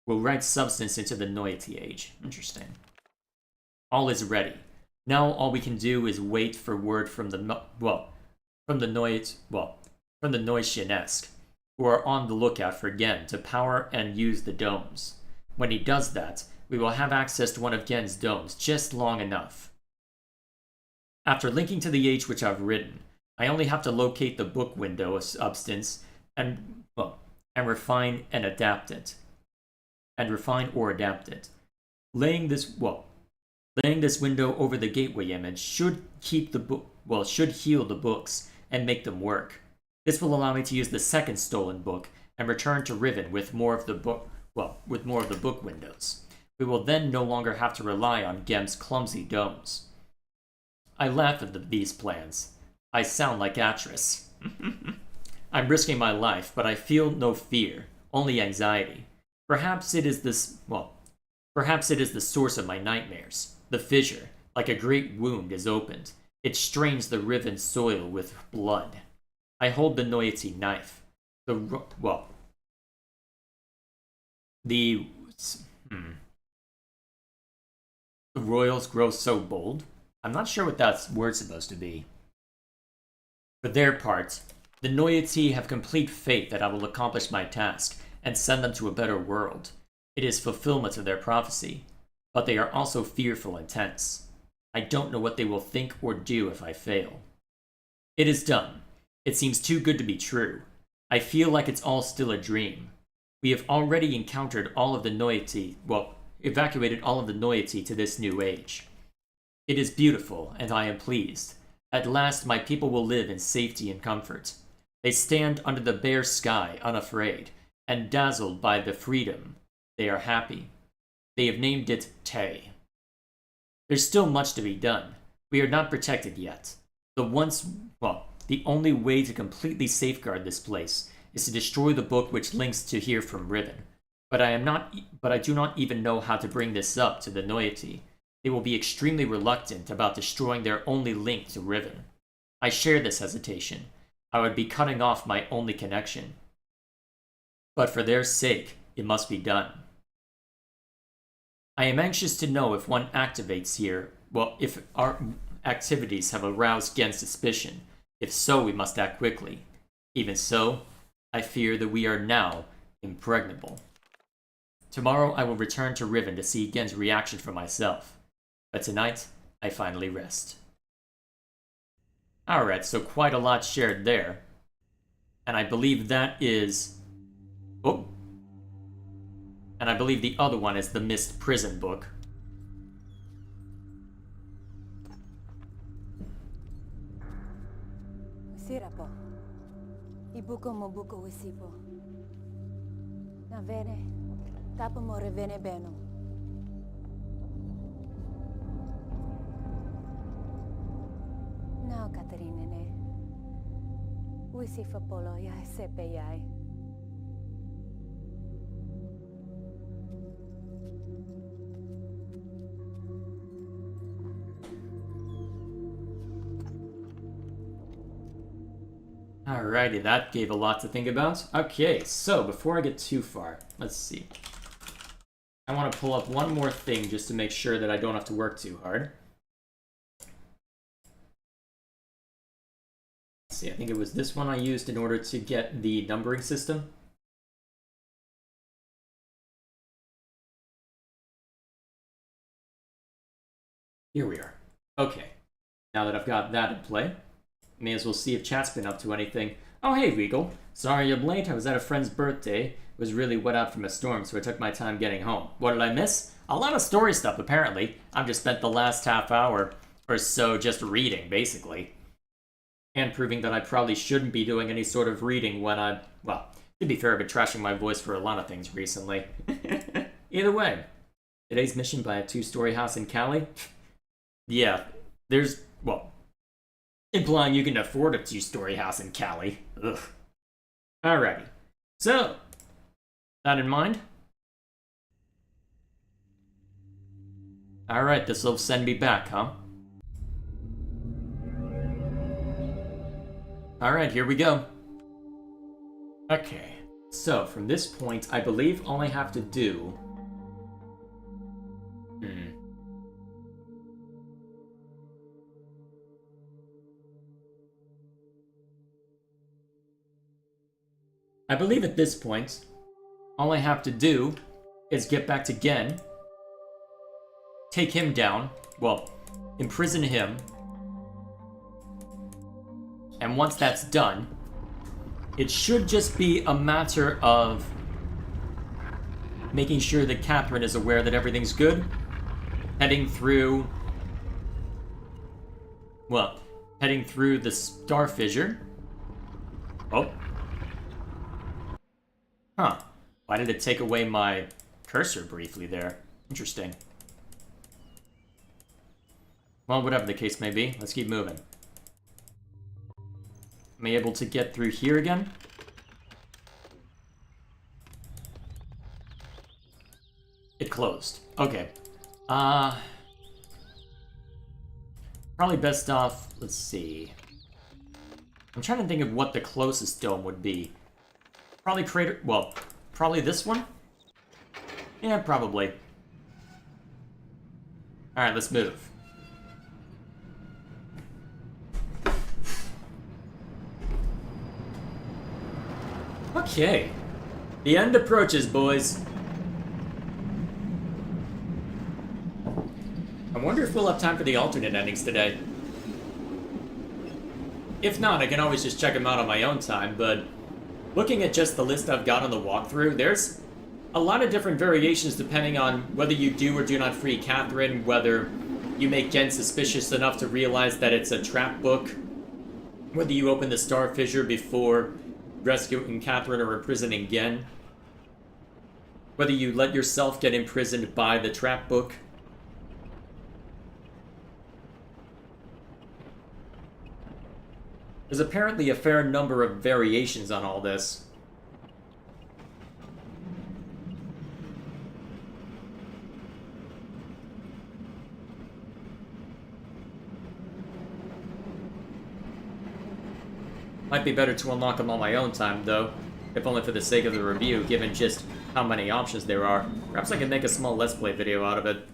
We'll write substance into the Noity age. Interesting. All is ready. Now all we can do is wait for word from the Noitianesque, who are on the lookout for Gen to power and use the domes. When he does that, we will have access to one of Gen's domes just long enough. After linking to the age which I've written, I only have to locate the book window substance and refine and adapt it. Laying this window over the gateway image should heal the books and make them work. This will allow me to use the second stolen book and return to Riven with more of the book windows. We will then no longer have to rely on Gem's clumsy domes. I laugh at these plans. I sound like Atris. I'm risking my life, but I feel no fear, only anxiety. Perhaps it is the source of my nightmares. The fissure, like a great wound, is opened. It strains the riven soil with blood. I hold the Noity knife. The royals grow so bold. I'm not sure what that word's supposed to be. For their part, the Noity have complete faith that I will accomplish my task and send them to a better world. It is fulfillment of their prophecy, but they are also fearful and tense. I don't know what they will think or do if I fail. It is done. It seems too good to be true. I feel like it's all still a dream. We have already evacuated all of the Noity to this new age. It is beautiful, and I am pleased. At last my people will live in safety and comfort. They stand under the bare sky, unafraid, and dazzled by the freedom. They are happy. They have named it Tay. There's still much to be done. We are not protected yet. The only way to completely safeguard this place is to destroy the book which links to here from Riven. But I do not even know how to bring this up to the Noity. They will be extremely reluctant about destroying their only link to Riven. I share this hesitation. I would be cutting off my only connection. But for their sake, it must be done. I am anxious to know if one activates here, if our activities have aroused Gen's suspicion. If so, we must act quickly. Even so, I fear that we are now impregnable. Tomorrow I will return to Riven to see Gen's reaction for myself. But tonight, I finally rest. Alright, so quite a lot shared there. And I believe that is... Oh. And I believe the other one is the Myst prison book. Sirapo. Ibuko mo buko wisipo. Na vene. Tapo mo revene beno. Now, Katerina ne. Wisifa polo yai sepe yai. Alrighty, that gave a lot to think about. Okay, so before I get too far, let's see. I want to pull up one more thing just to make sure that I don't have to work too hard. Let's see, I think it was this one I used in order to get the numbering system. Here we are. Okay, now that I've got that in play, may as well see if chat's been up to anything. Oh hey Regal, sorry I'm late, I was at a friend's birthday. It was really wet out from a storm, so I took my time getting home. What did I miss? A lot of story stuff, apparently. I've just spent the last half hour or so just reading, basically. And proving that I probably shouldn't be doing any sort of reading when I'm... Well, to be fair, I've been trashing my voice for a lot of things recently. Either way, today's mission by a 2-story house in Cali. Yeah, there's... Well, implying you can afford a 2-story house in Cali. Ugh. Alrighty. So, that in mind. Alright, this'll send me back, huh? Alright, here we go. Okay, so from this point, I believe all I have to do... I believe at this point, all I have to do is get back to Gen, take him down, well, imprison him, and once that's done, it should just be a matter of making sure that Catherine is aware that everything's good, heading through the Star Fissure. Oh. Huh. Why did it take away my cursor briefly there? Interesting. Well, whatever the case may be, let's keep moving. Am I able to get through here again? It closed. Okay. Probably best off, let's see. I'm trying to think of what the closest dome would be. Probably Crater... Well, probably this one? Yeah, probably. Alright, let's move. Okay. The end approaches, boys. I wonder if we'll have time for the alternate endings today. If not, I can always just check them out on my own time, but... Looking at just the list I've got on the walkthrough, there's a lot of different variations depending on whether you do or do not free Catherine, whether you make Jen suspicious enough to realize that it's a trap book, whether you open the Star Fissure before rescuing Catherine or imprisoning Gen, whether you let yourself get imprisoned by the trap book. There's apparently a fair number of variations on all this. Might be better to unlock them on my own time, though, if only for the sake of the review, given just how many options there are. Perhaps I can make a small Let's Play video out of it.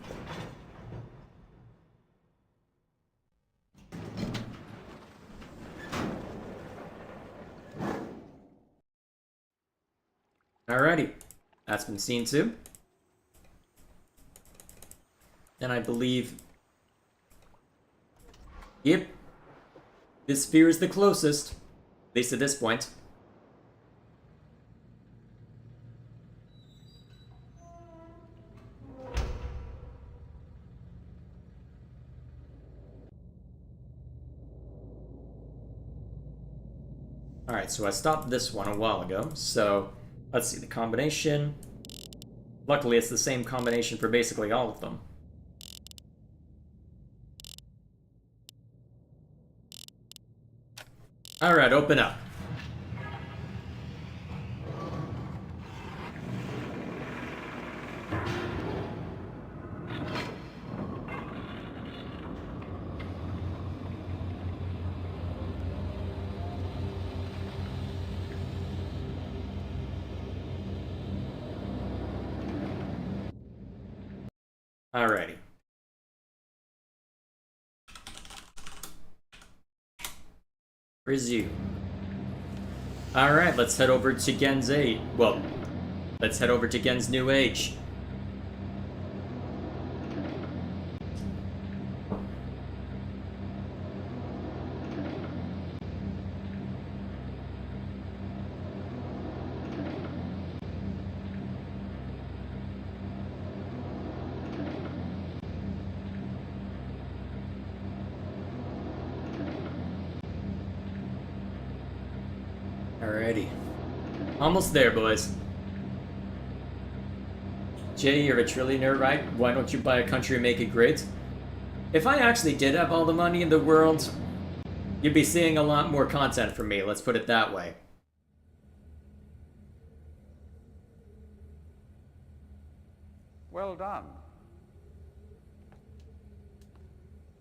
Alrighty, that's been seen too. And I believe... Yep. This sphere is the closest. At least at this point. Alright, so I stopped this one a while ago, so... Let's see, the combination. Luckily, it's the same combination for basically all of them. Alright, open up. Alrighty. Resume. Alright, let's head over to Gen's age. Well, let's head over to Gen's new age. Alrighty. Almost there, boys. Jay, you're a trillionaire, right? Why don't you buy a country and make it great? If I actually did have all the money in the world, you'd be seeing a lot more content from me, let's put it that way. Well done.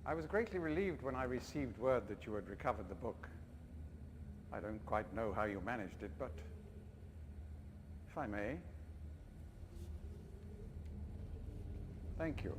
I was greatly relieved when I received word that you had recovered the book. I don't quite know how you managed it, but if I may. Thank you.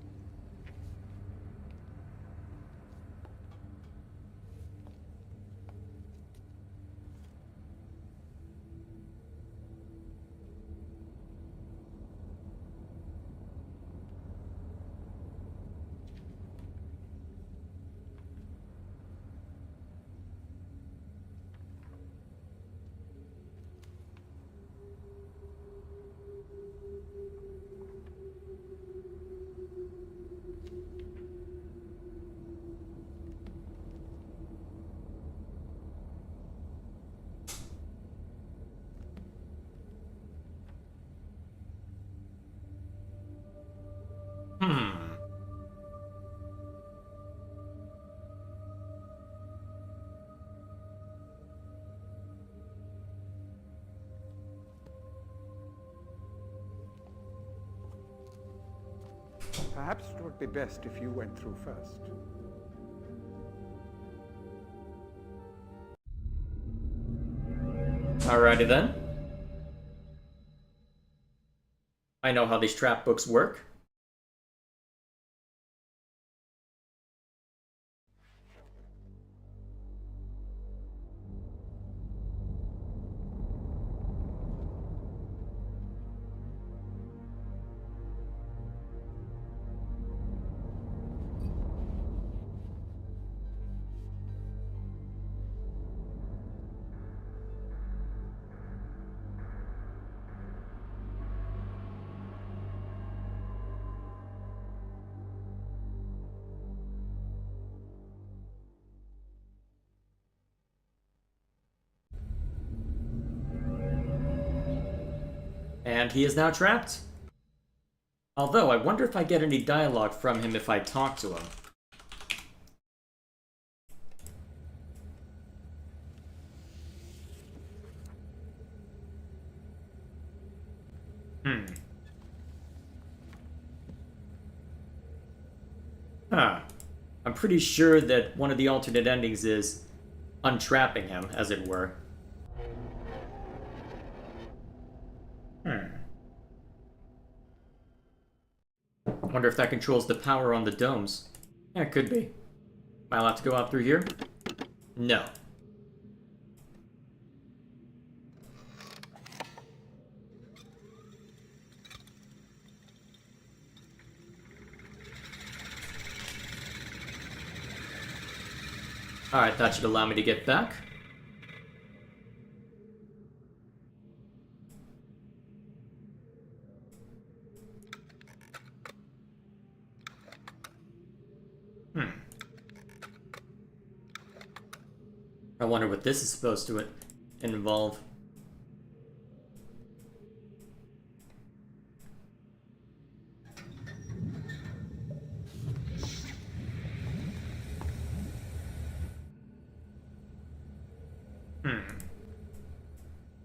Perhaps it would be best if you went through first. Alrighty then. I know how these trap books work. And he is now trapped. Although, I wonder if I get any dialogue from him if I talk to him. Huh. I'm pretty sure that one of the alternate endings is untrapping him, as it were. Wonder if that controls the power on the domes. Yeah, it could be. I'll have to go out through here? No. Alright, that should allow me to get back. I wonder what this is supposed to involve.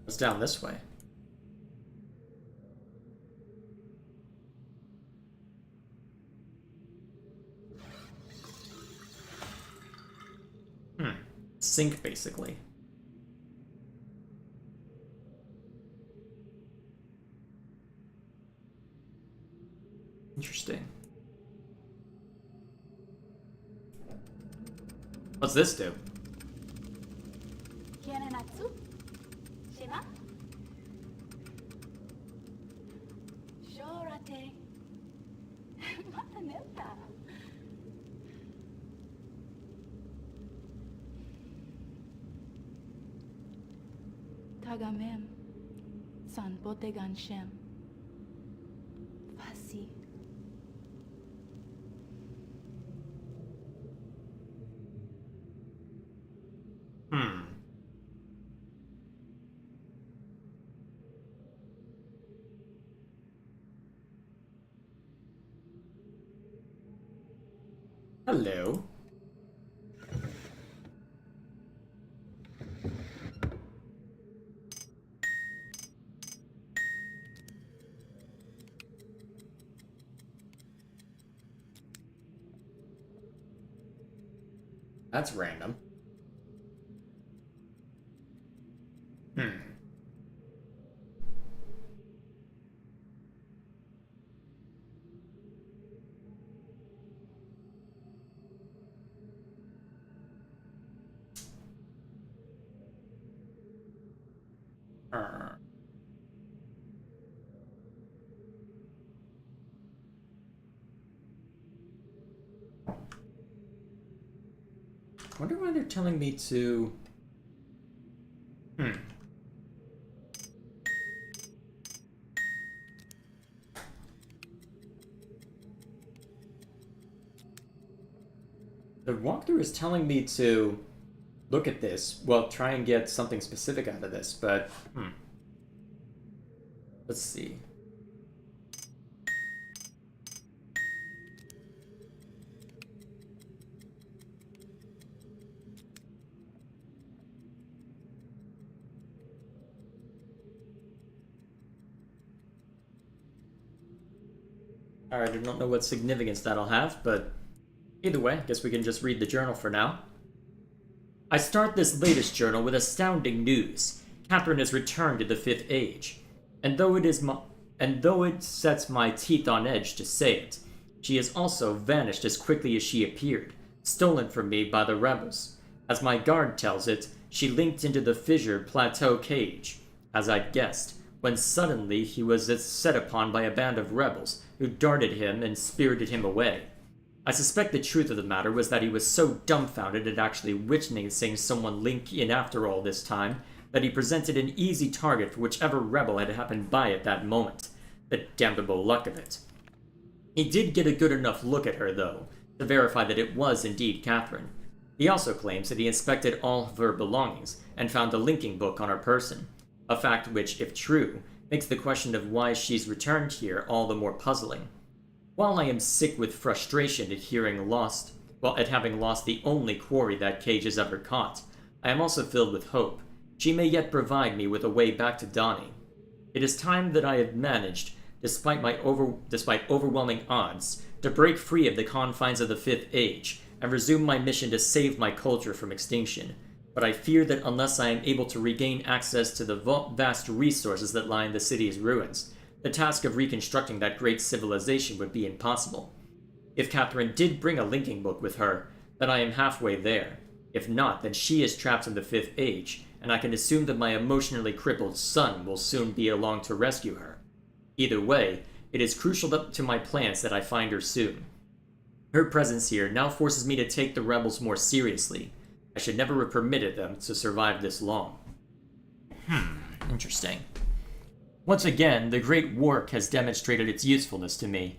It's down this way. Sink, basically. Interesting. What's this do? Natsu? Shima? Shorate. Mataneta. Tagamem. San Botegan Shem. Fasi. Hello. That's random. I wonder why they're telling me to... The walkthrough is telling me to look at this, well, try and get something specific out of this, but... Let's see. Alright, I don't know what significance that'll have, but either way, I guess we can just read the journal for now. I start this latest journal with astounding news. Catherine has returned to the Fifth Age. And though it sets my teeth on edge to say it, she has also vanished as quickly as she appeared, stolen from me by the rebels. As my guard tells it, she linked into the fissured plateau cage, as I'd guessed, when suddenly he was set upon by a band of rebels who darted him and spirited him away. I suspect the truth of the matter was that he was so dumbfounded at actually witnessing someone link in after all this time that he presented an easy target for whichever rebel had happened by at that moment. The damnable luck of it. He did get a good enough look at her, though, to verify that it was indeed Catherine. He also claims that he inspected all of her belongings and found a linking book on her person, a fact which, if true, makes the question of why she's returned here all the more puzzling. While I am sick with frustration at having lost the only quarry that cage has ever caught, I am also filled with hope. She may yet provide me with a way back to Donnie. It is time that I have managed, despite overwhelming odds, to break free of the confines of the Fifth Age and resume my mission to save my culture from extinction. But I fear that unless I am able to regain access to the vast resources that lie in the city's ruins, the task of reconstructing that great civilization would be impossible. If Catherine did bring a linking book with her, then I am halfway there. If not, then she is trapped in the Fifth Age, and I can assume that my emotionally crippled son will soon be along to rescue her. Either way, it is crucial to my plans that I find her soon. Her presence here now forces me to take the rebels more seriously. I should never have permitted them to survive this long. Interesting. Once again, the Great Work has demonstrated its usefulness to me.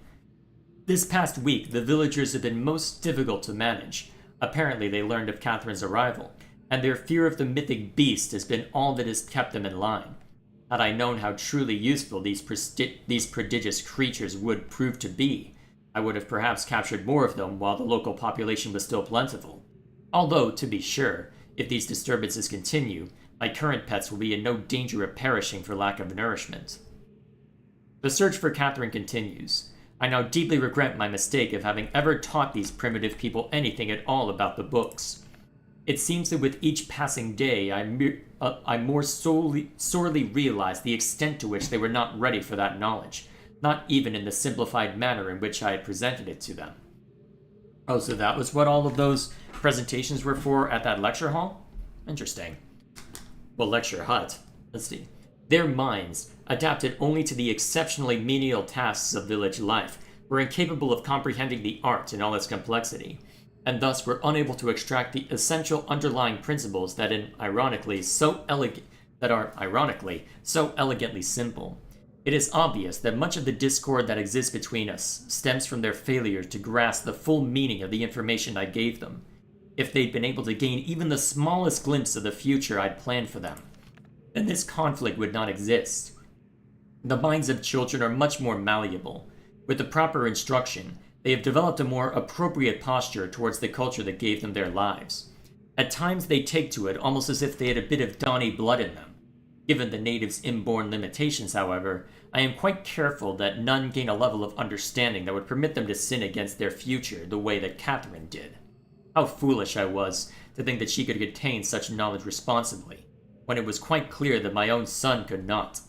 This past week, the villagers have been most difficult to manage. Apparently, they learned of Catherine's arrival, and their fear of the mythic beast has been all that has kept them in line. Had I known how truly useful these prodigious creatures would prove to be, I would have perhaps captured more of them while the local population was still plentiful. Although, to be sure, if these disturbances continue, my current pets will be in no danger of perishing for lack of nourishment. The search for Catherine continues. I now deeply regret my mistake of having ever taught these primitive people anything at all about the books. It seems that with each passing day, I more sorely realize the extent to which they were not ready for that knowledge, not even in the simplified manner in which I had presented it to them. Oh, so that was what all of those presentations were for at that lecture hall? Interesting. Well, lecture hut. Let's see. Their minds, adapted only to the exceptionally menial tasks of village life, were incapable of comprehending the art in all its complexity, and thus were unable to extract the essential underlying principles that are ironically so elegantly simple. It is obvious that much of the discord that exists between us stems from their failure to grasp the full meaning of the information I gave them. If they'd been able to gain even the smallest glimpse of the future I'd planned for them, then this conflict would not exist. The minds of children are much more malleable. With the proper instruction, they have developed a more appropriate posture towards the culture that gave them their lives. At times they take to it almost as if they had a bit of Donny blood in them. Given the natives' inborn limitations, however, I am quite careful that none gain a level of understanding that would permit them to sin against their future the way that Catherine did. How foolish I was to think that she could attain such knowledge responsibly, when it was quite clear that my own son could not.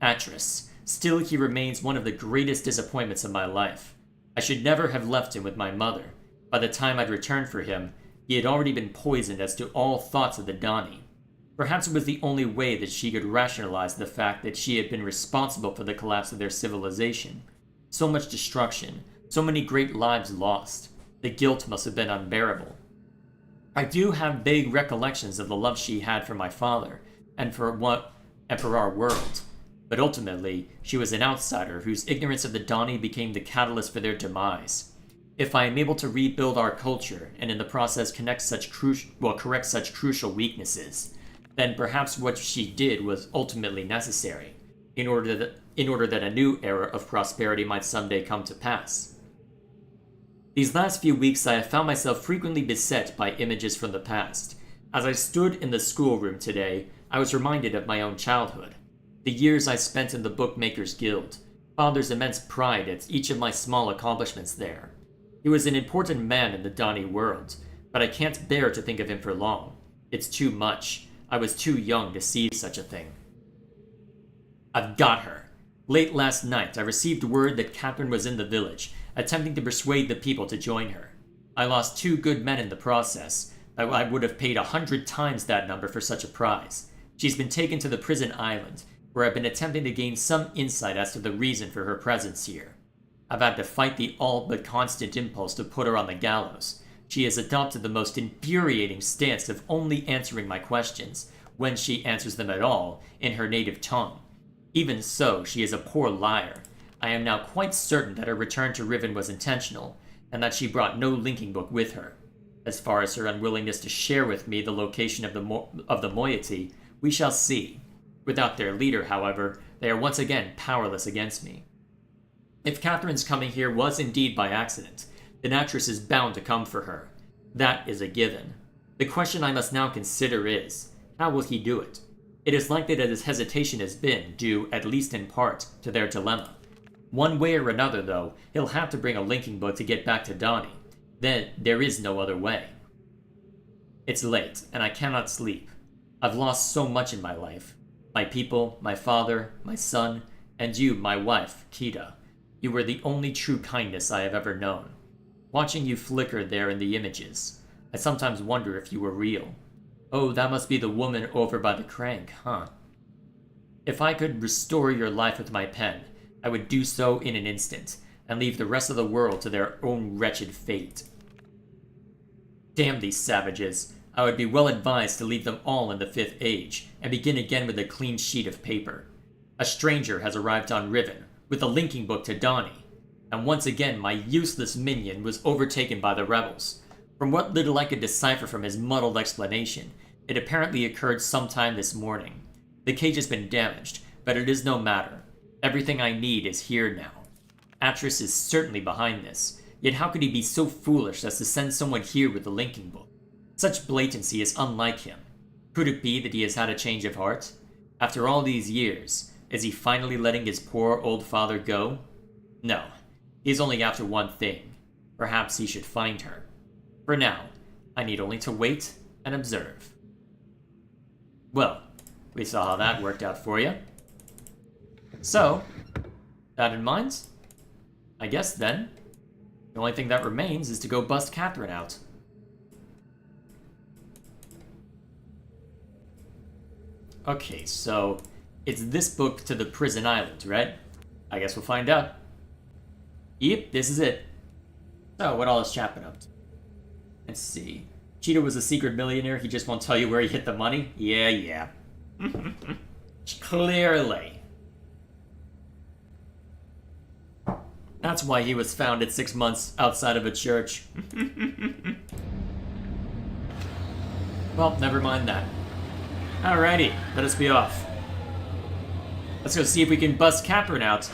Atris, still he remains one of the greatest disappointments of my life. I should never have left him with my mother. By the time I'd returned for him, he had already been poisoned as to all thoughts of the Donny. Perhaps it was the only way that she could rationalize the fact that she had been responsible for the collapse of their civilization. So much destruction, so many great lives lost. The guilt must have been unbearable. I do have vague recollections of the love she had for my father, and for our world. But ultimately, she was an outsider whose ignorance of the Donny became the catalyst for their demise. If I am able to rebuild our culture, and in the process correct such crucial weaknesses, then perhaps what she did was ultimately necessary, in order that a new era of prosperity might someday come to pass. These last few weeks I have found myself frequently beset by images from the past. As I stood in the schoolroom today, I was reminded of my own childhood. The years I spent in the Bookmakers Guild, Father's immense pride at each of my small accomplishments there. He was an important man in the Donny world, but I can't bear to think of him for long. It's too much. I was too young to see such a thing. I've got her. Late last night, I received word that Catherine was in the village, attempting to persuade the people to join her. I lost 2 good men in the process. I would have paid 100 times that number for such a prize. She's been taken to the prison island, where I've been attempting to gain some insight as to the reason for her presence here. I've had to fight the all but constant impulse to put her on the gallows. She has adopted the most infuriating stance of only answering my questions, when she answers them at all, in her native tongue. Even so, she is a poor liar. I am now quite certain that her return to Riven was intentional, and that she brought no linking book with her. As far as her unwillingness to share with me the location of the moiety, we shall see. Without their leader, however, they are once again powerless against me. If Catherine's coming here was indeed by accident, then Atris is bound to come for her. That is a given. The question I must now consider is, how will he do it? It is likely that his hesitation has been due, at least in part, to their dilemma. One way or another, though, he'll have to bring a linking book to get back to Donny. Then there is no other way. It's late, and I cannot sleep. I've lost so much in my life. My people, my father, my son, and you, my wife, Kita. You were the only true kindness I have ever known. Watching you flicker there in the images, I sometimes wonder if you were real. Oh, that must be the woman over by the crank, huh? If I could restore your life with my pen, I would do so in an instant, and leave the rest of the world to their own wretched fate. Damn these savages. I would be well advised to leave them all in the 5th Age, and begin again with a clean sheet of paper. A stranger has arrived on Riven, with a linking book to Donny, and once again my useless minion was overtaken by the rebels. From what little I could decipher from his muddled explanation, it apparently occurred sometime this morning. The cage has been damaged, but it is no matter. Everything I need is here now. Atris is certainly behind this, yet how could he be so foolish as to send someone here with the linking book? Such blatancy is unlike him. Could it be that he has had a change of heart? After all these years, is he finally letting his poor old father go? No, he is only after one thing. Perhaps he should find her. For now, I need only to wait and observe. Well, we saw how that worked out for you. So, that in mind, I guess then, The only thing that remains is to go bust Catherine out. Okay, so it's this book to the prison island, right? I guess we'll find out. Yep, this is it. So, what all is Chapman up to? Let's see. Cheetah was a secret millionaire, he just won't tell you where he hid the money? Yeah. Clearly. That's why he was found at 6 months outside of a church. Well, never mind that. Alrighty, let us be off. Let's go see if we can bust Catherine out.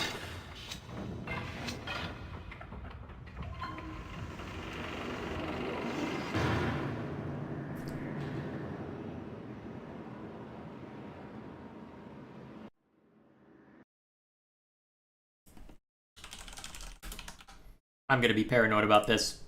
I'm gonna be paranoid about this.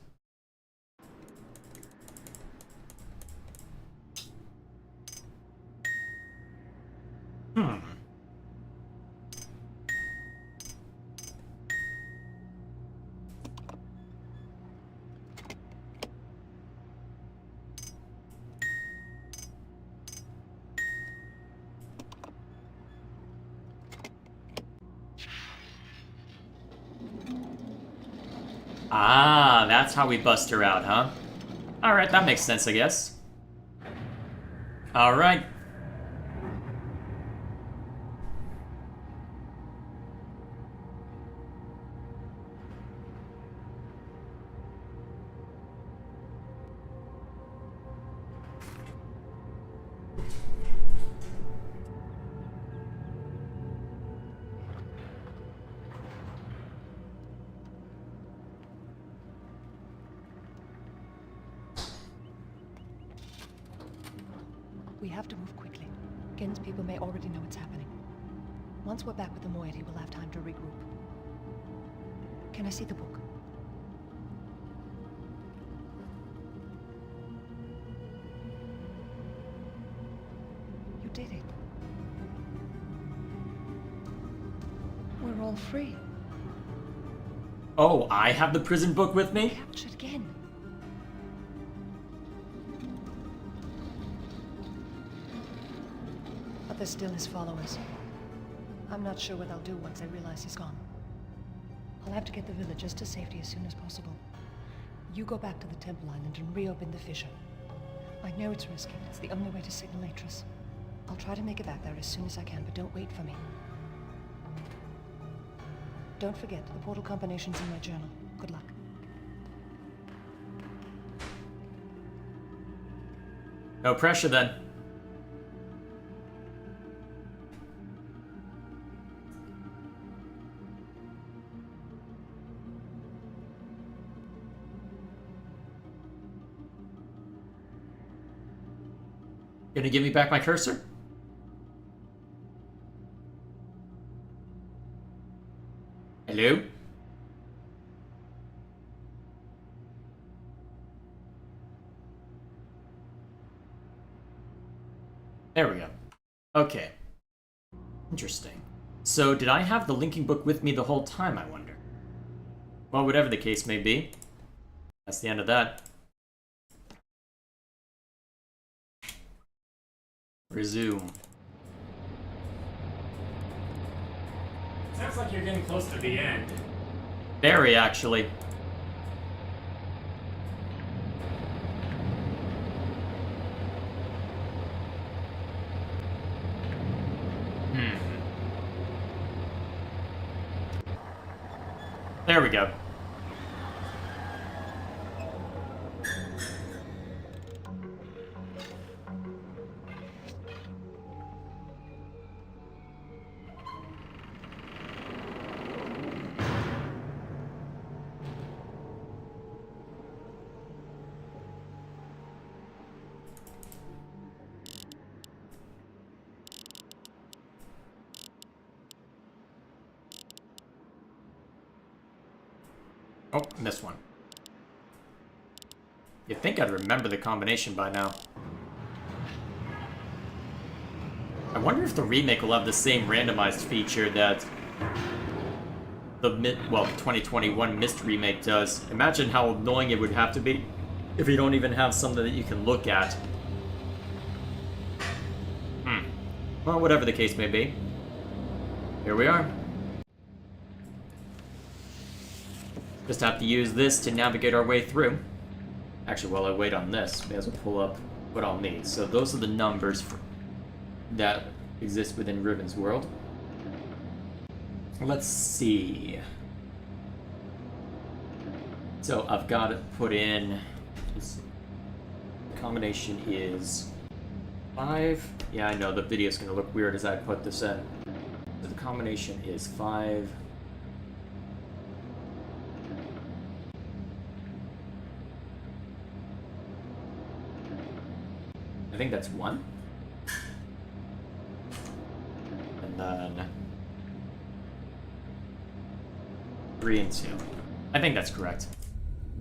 Ah, that's how we bust her out, huh? Alright, that makes sense, I guess. Alright. We have to move quickly. Gen's people may already know what's happening. Once we're back with the moiety, we'll have time to regroup. Can I see the book? You did it. We're all free. Oh, I have the prison book with me? Captured Gen. But there's still his followers. I'm not sure what I'll do once I realize he's gone. I'll have to get the villagers to safety as soon as possible. You go back to the Temple Island and reopen the fissure. I know it's risky. It's the only way to signal Atris. I'll try to make it back there as soon as I can, but don't wait for me. Don't forget, the portal combination's in my journal. Good luck. No pressure then. Gonna give me back my cursor? Hello? There we go. Okay. Interesting. So, did I have the linking book with me the whole time, I wonder? Well, whatever the case may be. That's the end of that. Resume. Sounds like you're getting close to the end. Very, actually. There we go. Oh, missed one. You'd think I'd remember the combination by now. I wonder if the remake will have the same randomized feature that well, the 2021 Myst remake does. Imagine how annoying it would have to be if you don't even have something that you can look at. Well, whatever the case may be. Here we are. Just have to use this to navigate our way through. Actually, while I wait on this, may as well pull up what I'll need. So those are the numbers that exist within Riven's world. Let's see. So I've got to put in. The combination is 5. Yeah, I know the video's gonna look weird as I put this in. So the combination is 5. I think that's 1. And then 3 and 2. I think that's correct.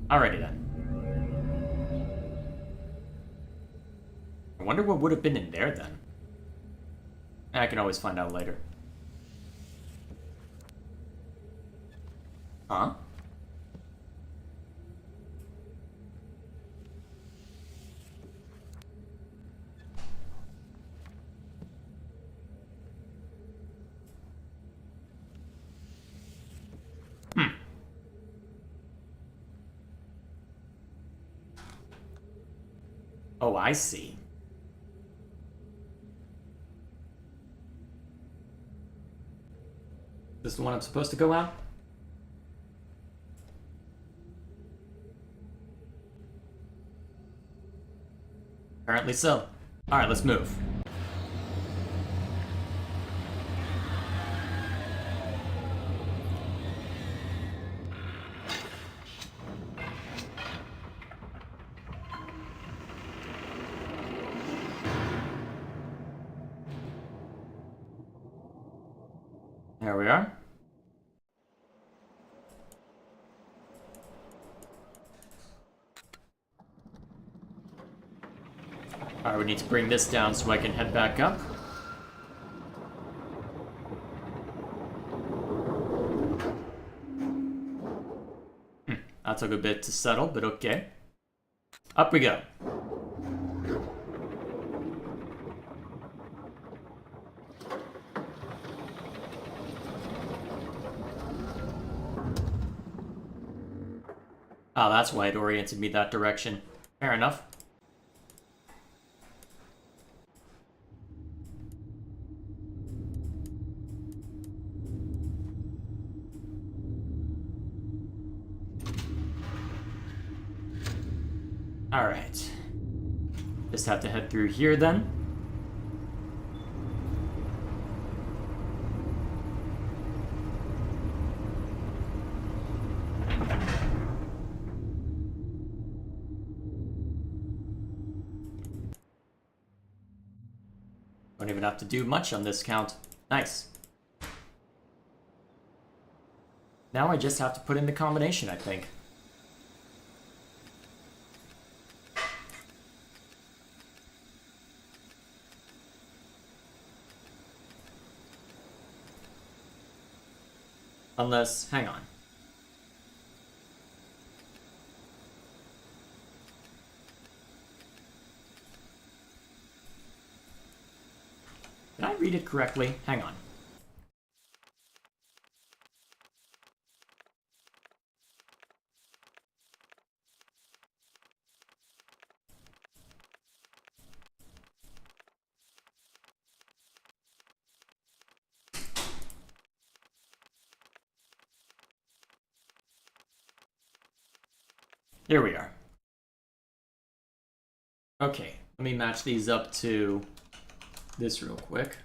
Alrighty then. I wonder what would have been in there then. I can always find out later. Huh? Oh, I see. This the one I'm supposed to go out? Apparently so. Alright, let's move. There we are. Alright, we need to bring this down so I can head back up. That took a bit to settle, but okay. Up we go. Oh, that's why it oriented me that direction. Fair enough. Alright. Just have to head through here then. Don't even have to do much on this count. Nice. Now I just have to put in the combination, I think. Unless, hang on. Did I read it correctly? Hang on. Here we are. Okay, let me match these up to this real quick.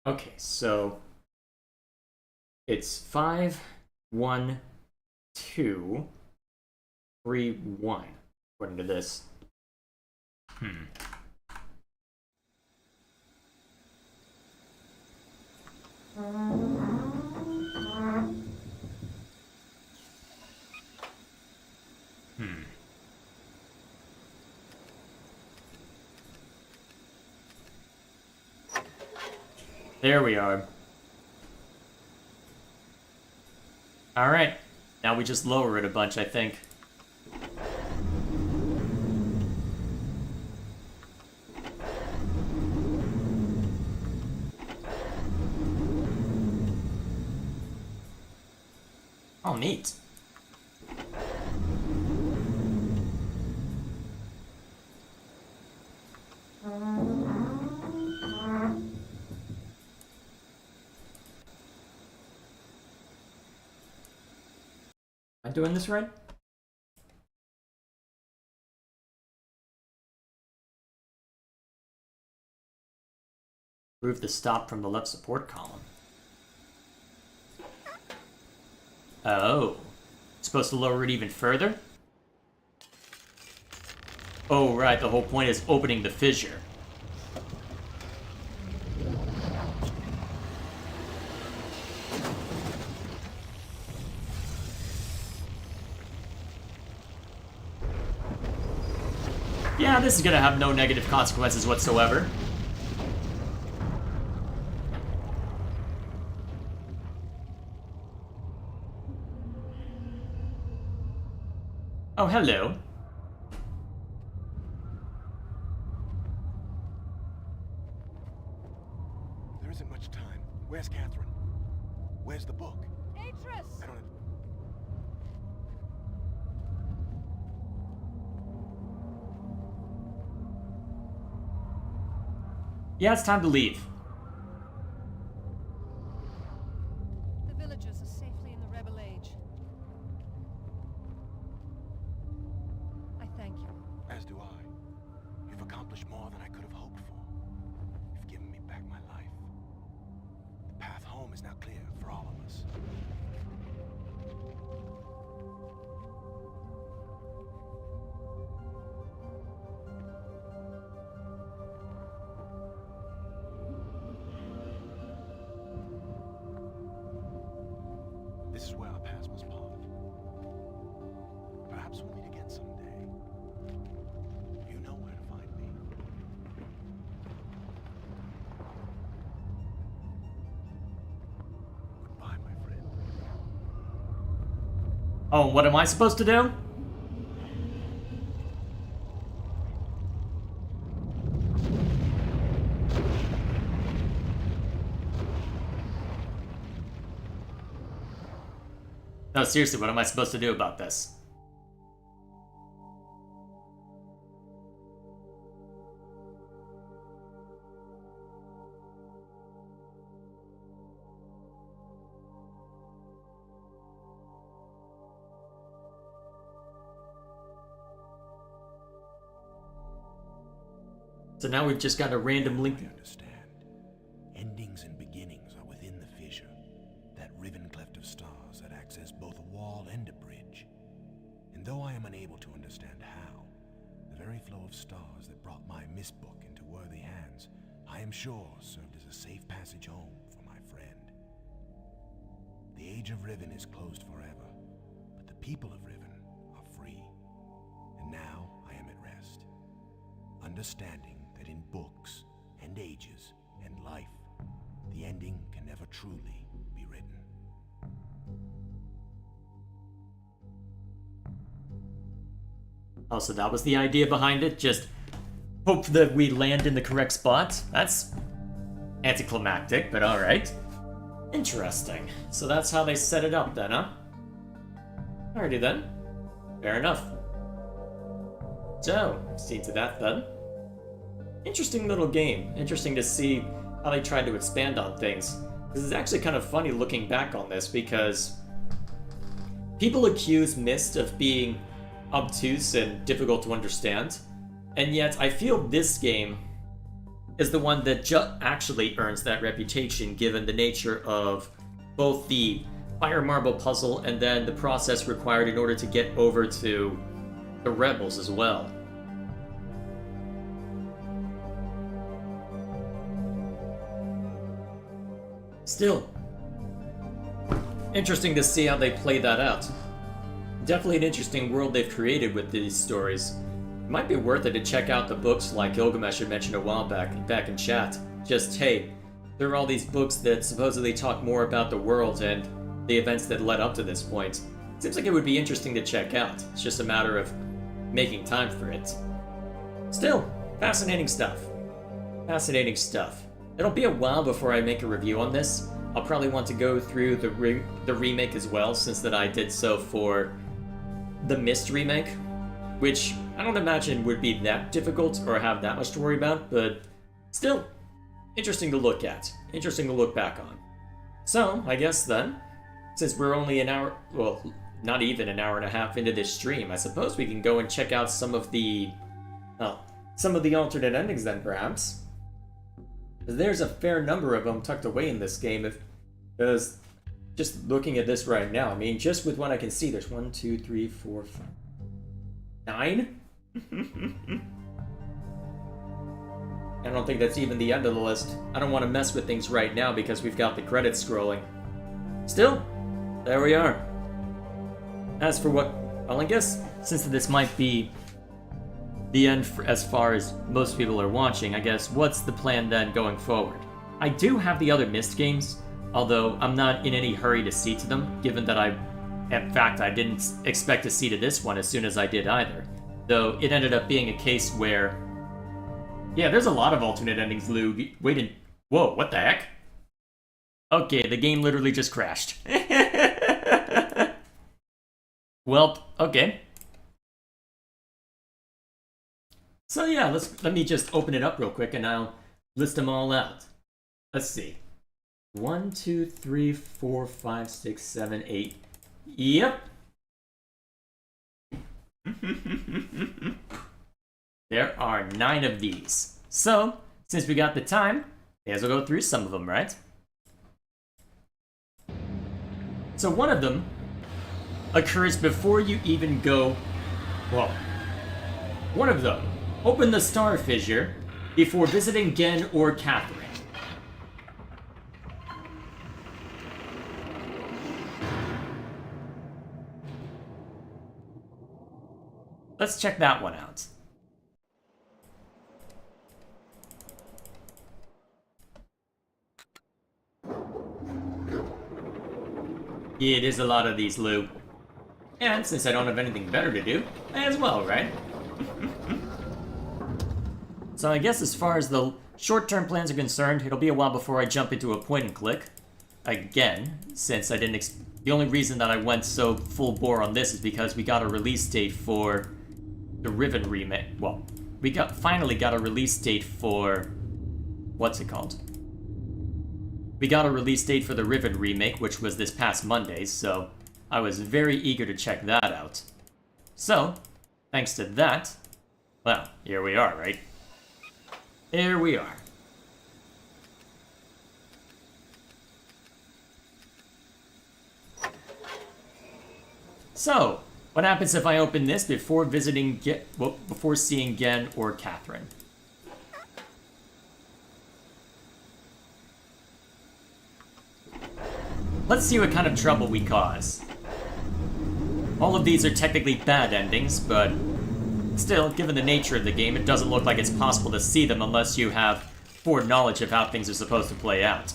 Okay, so it's 5, 1, 2, 3, 1, according to this. There we are. Alright. Now we just lower it a bunch, I think. Oh, neat. Am I doing this right? Remove the stop from the left support column. Oh. Supposed to lower it even further? Oh, right, the whole point is opening the fissure. Yeah, this is gonna have no negative consequences whatsoever. Oh, hello. There isn't much time. Where's Catherine? Where's the book? Atris! I don't... Yeah, it's time to leave. The villagers are safely in the Rebel Age. I thank you. As do I. You've accomplished more than I could have hoped for. You've given me back my life. The path home is now clear for all of us. This is where our paths must part. Perhaps we'll meet again someday. You know where to find me. Goodbye, my friend. Oh, what am I supposed to do? No, seriously, what am I supposed to do about this? So now we've just got a random link. I understand. Endings and beginnings are within the fissure. That Riven cleft of stars that acts as both a wall and a bridge. And though I am unable to understand how, the very flow of stars that brought my Myst book into worthy hands, I am sure served as a safe passage home for my friend. The age of Riven is closed forever, but the people of Riven are free. And now I am at rest, understanding that in books and ages and life, the ending can never truly be written. Oh, so that was the idea behind it? Just hope that we land in the correct spot? That's anticlimactic, but alright. Interesting. So that's how they set it up then, huh? Alrighty then. Fair enough. So, see to that then. Interesting little game. Interesting to see how they tried to expand on things. This is actually kind of funny looking back on this because people accuse Myst of being obtuse and difficult to understand, and yet I feel this game is the one that actually earns that reputation given the nature of both the fire marble puzzle and then the process required in order to get over to the rebels as well. Still, interesting to see how they play that out. Definitely an interesting world they've created with these stories. It might be worth it to check out the books like Gilgamesh had mentioned a while back in chat. Just, hey, there are all these books that supposedly talk more about the world, and the events that led up to this point. Seems like it would be interesting to check out. It's just a matter of making time for it. Still, fascinating stuff. Fascinating stuff. It'll be a while before I make a review on this. I'll probably want to go through the remake as well, since that I did so for the Myst remake, which I don't imagine would be that difficult or have that much to worry about, but still, interesting to look at. Interesting to look back on. So, I guess then, since we're only an hour, well, not even an hour and a half into this stream, I suppose we can go and check out some of the alternate endings then, perhaps. There's a fair number of them tucked away in this game, because just looking at this right now, I mean, just with what I can see, there's 1, 2, 3, 4, 5, 9? I don't think that's even the end of the list. I don't want to mess with things right now because we've got the credits scrolling. Still, there we are. As for what... Well, I guess since this might be the end as far as most people are watching, I guess what's the plan then going forward? I do have the other Myst games, although I'm not in any hurry to see to them, given that in fact, I didn't expect to see to this one as soon as I did either. Though it ended up being a case where... Yeah, there's a lot of alternate endings, Lou. Wait, whoa, what the heck? Okay, the game literally just crashed. Well, okay. So yeah, let me just open it up real quick and I'll list them all out. Let's see. 1, 2, 3, 4, 5, 6, 7, 8. Yep. There are 9 of these. So, since we got the time, may as well go through some of them, right? So one of them occurs before you even go... Well, one of them. Open the star fissure before visiting Gen or Catherine. Let's check that one out. Yeah, there's a lot of these, Lou. And since I don't have anything better to do, may as well, right? So I guess as far as the short-term plans are concerned, it'll be a while before I jump into a point-and-click. Again, since I didn't... The only reason that I went so full bore on this is because we got a release date for the Riven remake. Well, we finally got a release date for... What's it called? We got a release date for the Riven remake, which was this past Monday, so I was very eager to check that out. So, thanks to that, well, here we are, right? Here we are. So, what happens if I open this before before seeing Gen or Catherine? Let's see what kind of trouble we cause. All of these are technically bad endings, but still, given the nature of the game, it doesn't look like it's possible to see them unless you have foreknowledge of how things are supposed to play out.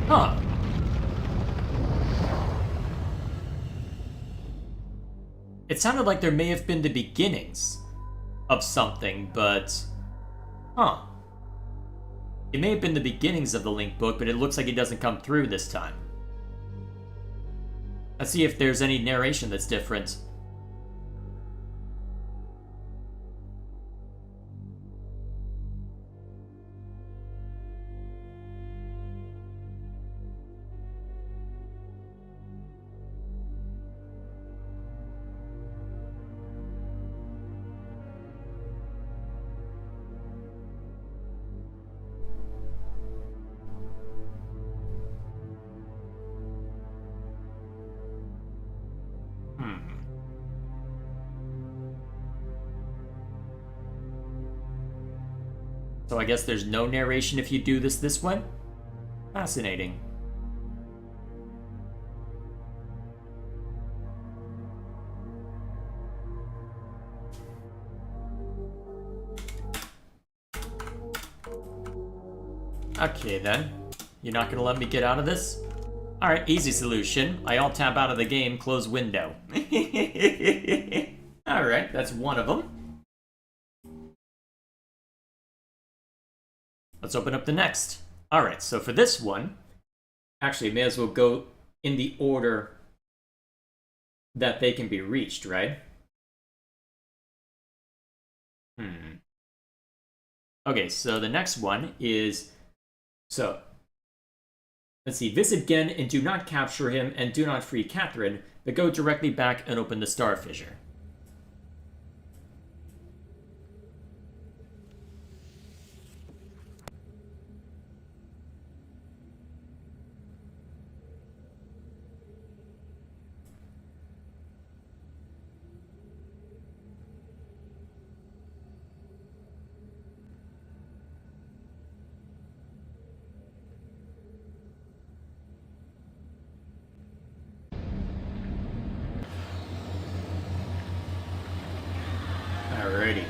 Huh. It sounded like there may have been the beginnings of something, but... Huh. It may have been the beginnings of the Link book, but it looks like it doesn't come through this time. Let's see if there's any narration that's different. So I guess there's no narration if you do this way? Fascinating. Okay then. You're not gonna let me get out of this? Alright, easy solution. I alt tab out of the game, close window. Alright, that's one of them. Let's open up the next. Alright, so for this one, actually, may as well go in the order that they can be reached, right? Okay, so the next one is... So, let's see. Visit Gen and do not capture him and do not free Catherine, but go directly back and open the Star Fissure. Alrighty.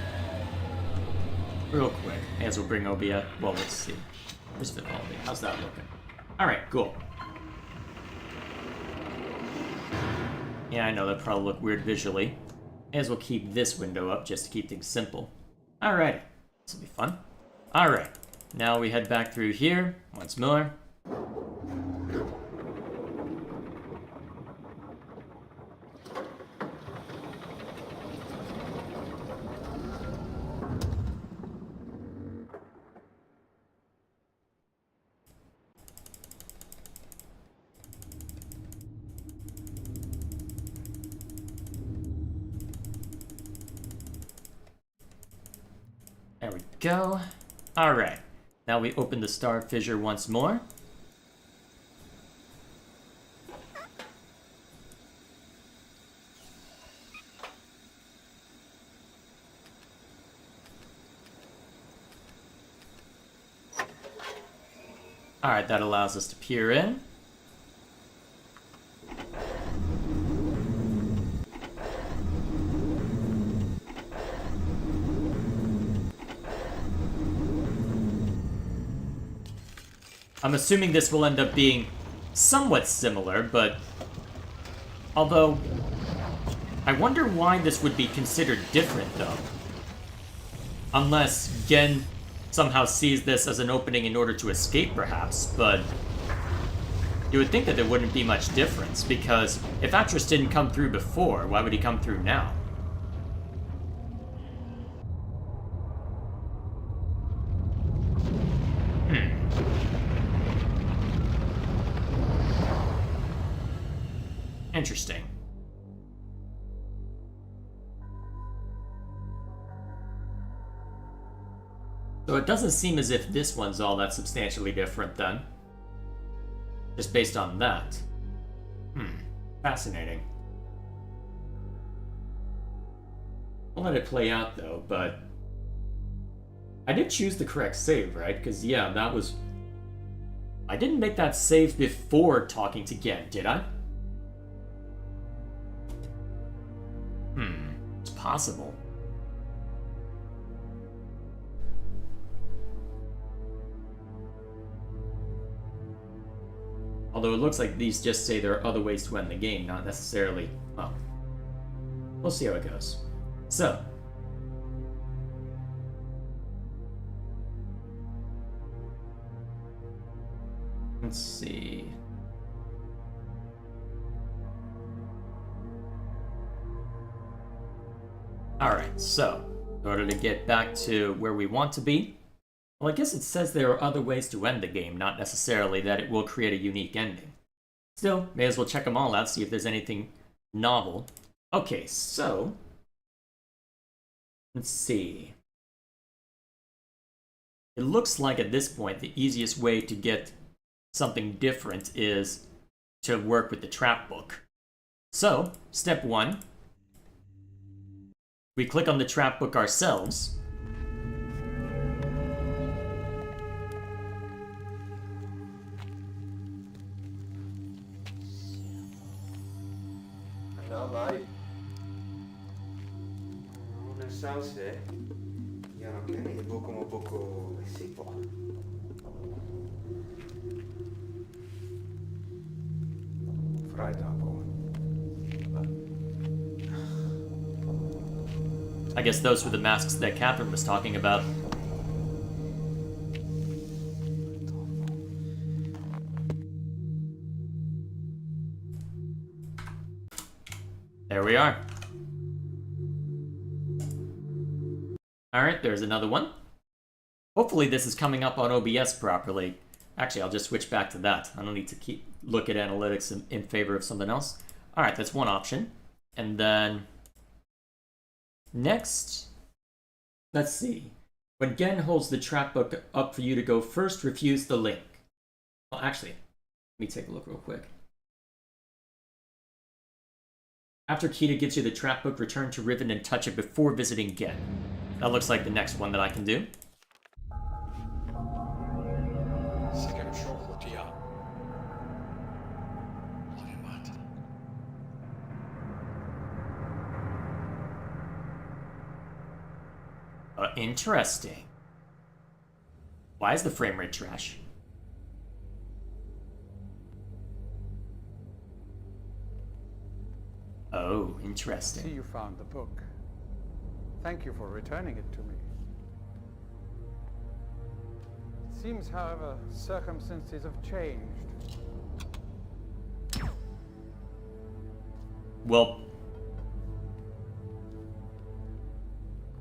Real quick, as we'll bring Obia. Well, let's see. Where's Vivaldi? How's that looking? Alright, cool. Yeah, I know that probably look weird visually. May as well keep this window up just to keep things simple. Alrighty. This will be fun. Alright. Now we head back through here once more. There we go. Alright. Now we open the Star Fissure once more. Alright, that allows us to peer in. I'm assuming this will end up being somewhat similar, but... Although... I wonder why this would be considered different, though. Unless Gen somehow sees this as an opening in order to escape, perhaps, but... You would think that there wouldn't be much difference, because if Atris didn't come through before, why would he come through now? Interesting. So it doesn't seem as if this one's all that substantially different then. Just based on that. Fascinating. I'll let it play out though, but... I did choose the correct save, right? Because yeah, that was... I didn't make that save before talking to Gen, did I? It's possible. Although it looks like these just say there are other ways to end the game, not necessarily... Well, we'll see how it goes. So. Let's see... Alright, so, in order to get back to where we want to be, well, I guess it says there are other ways to end the game, not necessarily that it will create a unique ending. Still, may as well check them all out, see if there's anything novel. Okay, so, let's see. It looks like at this point the easiest way to get something different is to work with the trap book. So, step 1. We click on the trap book ourselves. No, dai. Ne sam se. Ja na meni bokoma boko sipo. Freitag. I guess those were the masks that Catherine was talking about. There we are. Alright, there's another one. Hopefully this is coming up on OBS properly. Actually, I'll just switch back to that. I don't need to keep look at analytics in favor of something else. Alright, that's one option. And then... next... let's see. When Gen holds the trap book up for you to go first, refuse the link. Well, actually, let me take a look real quick. After Kita gives you the trap book, return to Riven and touch it before visiting Gen. That looks like the next one that I can do. Interesting. Why is the frame rate trash? Oh, I see interesting. you found the book. Thank you for returning it to me. It seems, however, circumstances have changed. Well,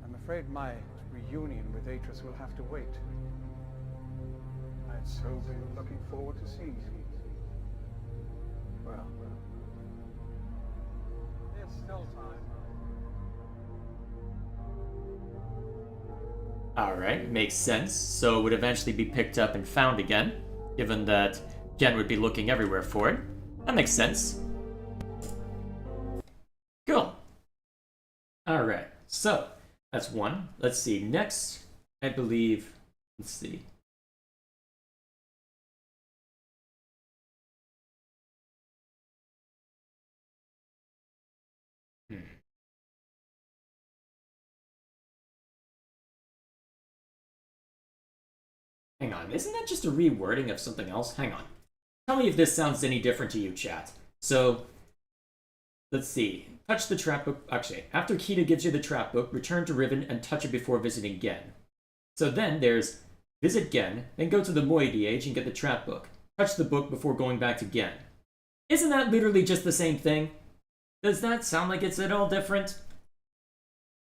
I'm afraid my reunion with Atris will have to wait. I'd so been looking forward to seeing you. Well, there's still time. alright, makes sense. So it would eventually be picked up and found again, given that Gen would be looking everywhere for it. That makes sense. Cool. Alright, so that's one. Let's see. Next, I believe, let's see. Hang on, isn't that just a rewording of something else? Hang on. Tell me if this sounds any different to you, chat. So, let's see. Touch the trap book. Actually, after Kita gives you the trap book, return to Riven and touch it before visiting Gen. So then there's visit Gen, then go to the Moiety Age and get the trap book. Touch the book before going back to Gen. Isn't that literally just the same thing? Does that sound like it's at all different?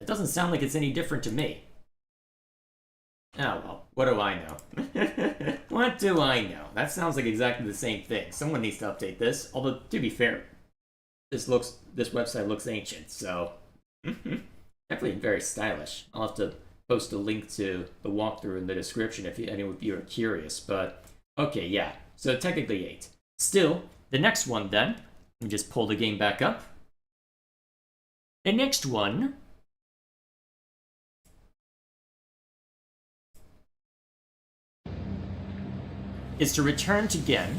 It doesn't sound like it's any different to me. Oh well, what do I know? What do I know? That sounds like exactly the same thing. Someone needs to update this. Although, to be fair, this website looks ancient, so definitely very stylish. I'll have to post a link to the walkthrough in the description if any of you are curious. But okay, yeah. So technically 8. Still, the next one then. Let me just pull the game back up. The next one is to return to Gen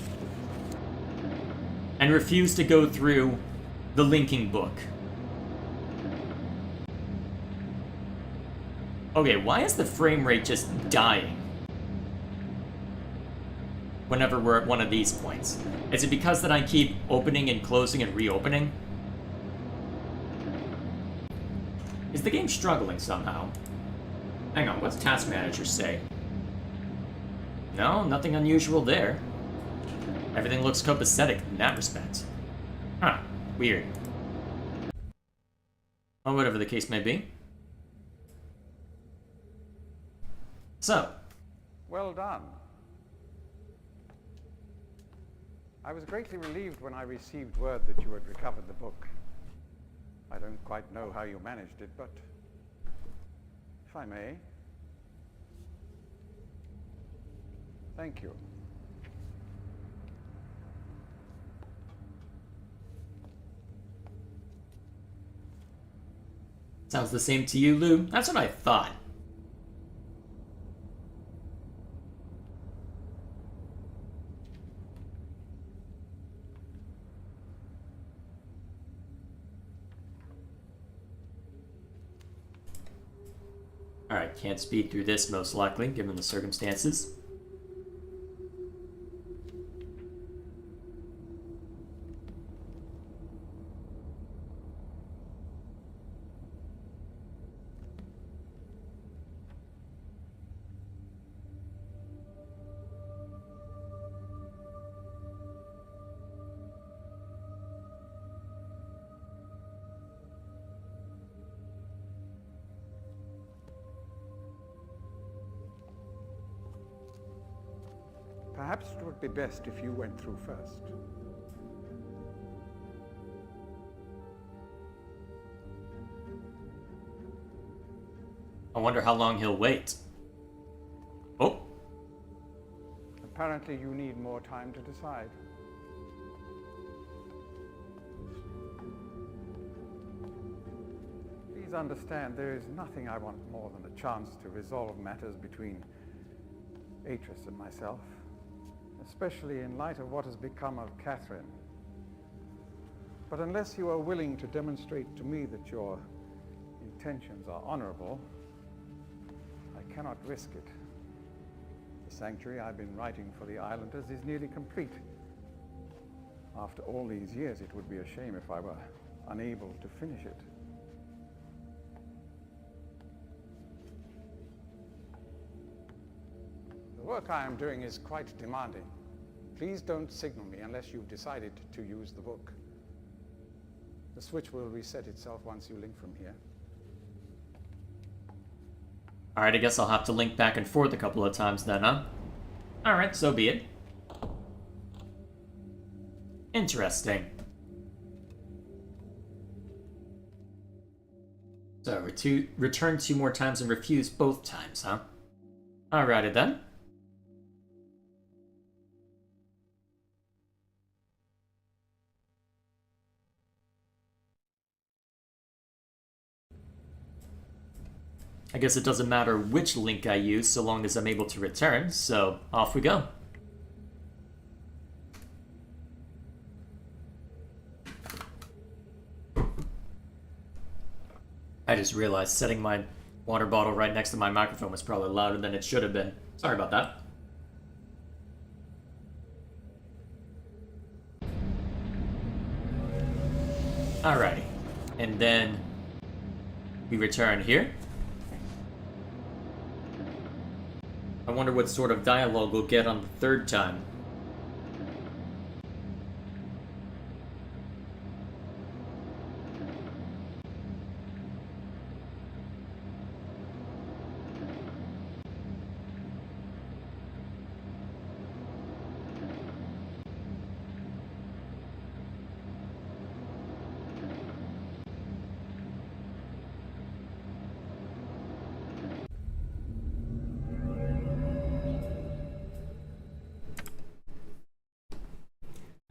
and refuse to go through the linking book. Okay, why is the frame rate just dying whenever we're at one of these points? Is it because that I keep opening and closing and reopening? Is the game struggling somehow? Hang on, what's Task Manager say? No, nothing unusual there. Everything looks copacetic in that respect. Huh, weird. Well, whatever the case may be. So. Well done. I was greatly relieved when I received word that you had recovered the book. I don't quite know how you managed it, but if I may. Thank you. Sounds the same to you, Lou? That's what I thought. Alright, can't speed through this most likely, given the circumstances. Perhaps it would be best if you went through first. I wonder how long he'll wait. Oh, Apparently you need more time to decide. Please understand, there is nothing I want more than a chance to resolve matters between Atris and myself, especially in light of what has become of Catherine. But unless you are willing to demonstrate to me that your intentions are honorable, I cannot risk it. The sanctuary I've been writing for the islanders is nearly complete. After all these years, it would be a shame if I were unable to finish it. The work I am doing is quite demanding. Please don't signal me unless you've decided to use the book. The switch will reset itself once you link from here. alright, I guess I'll have to link back and forth a couple of times then, huh? Alright, so be it. Interesting. So, return 2 more times and refuse both times, huh? Alrighty then. I guess it doesn't matter which link I use so long as I'm able to return, so off we go. I just realized setting my water bottle right next to my microphone was probably louder than it should have been. Sorry about that. Alrighty. And then we return here. I wonder what sort of dialogue we'll get on the 3rd time.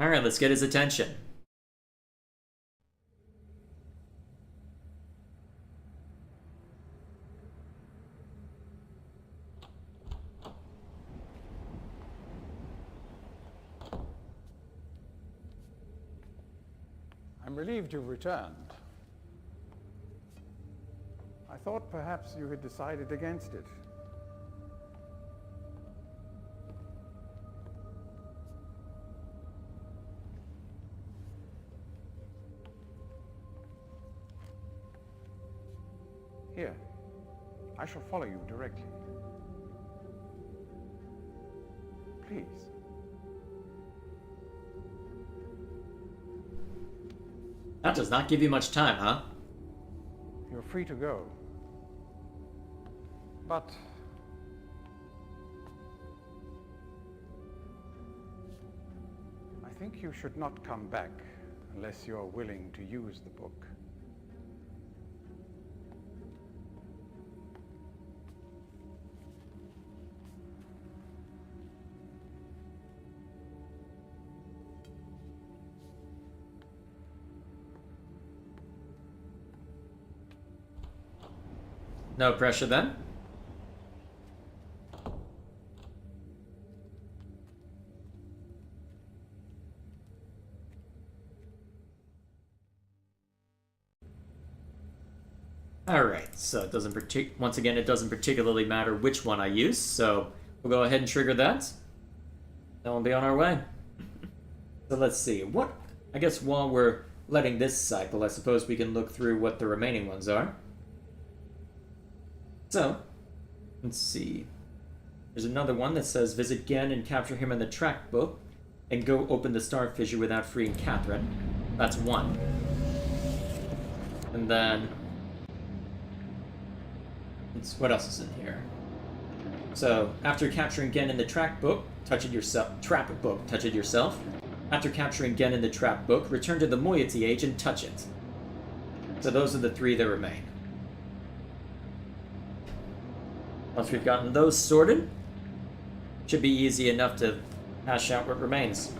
Alright, let's get his attention. I'm relieved you've returned. I thought perhaps you had decided against it. Here, I shall follow you directly. Please. That does not give you much time, huh? You're free to go. But I think you should not come back unless you're willing to use the book. No pressure then. Alright, so it doesn't once again, it doesn't particularly matter which one I use, so we'll go ahead and trigger that. Then we'll be on our way. So let's see, I guess while we're letting this cycle, I suppose we can look through what the remaining ones are. So, let's see. There's another one that says, visit Gen and capture him in the track book, and go open the star fissure without freeing Catherine. That's one. And then... what else is in here? So, after capturing Gen in the track book, touch it yourself. After capturing Gen in the trap book, return to the moiety age and touch it. So those are the three that remain. Once we've gotten those sorted, should be easy enough to hash out what remains.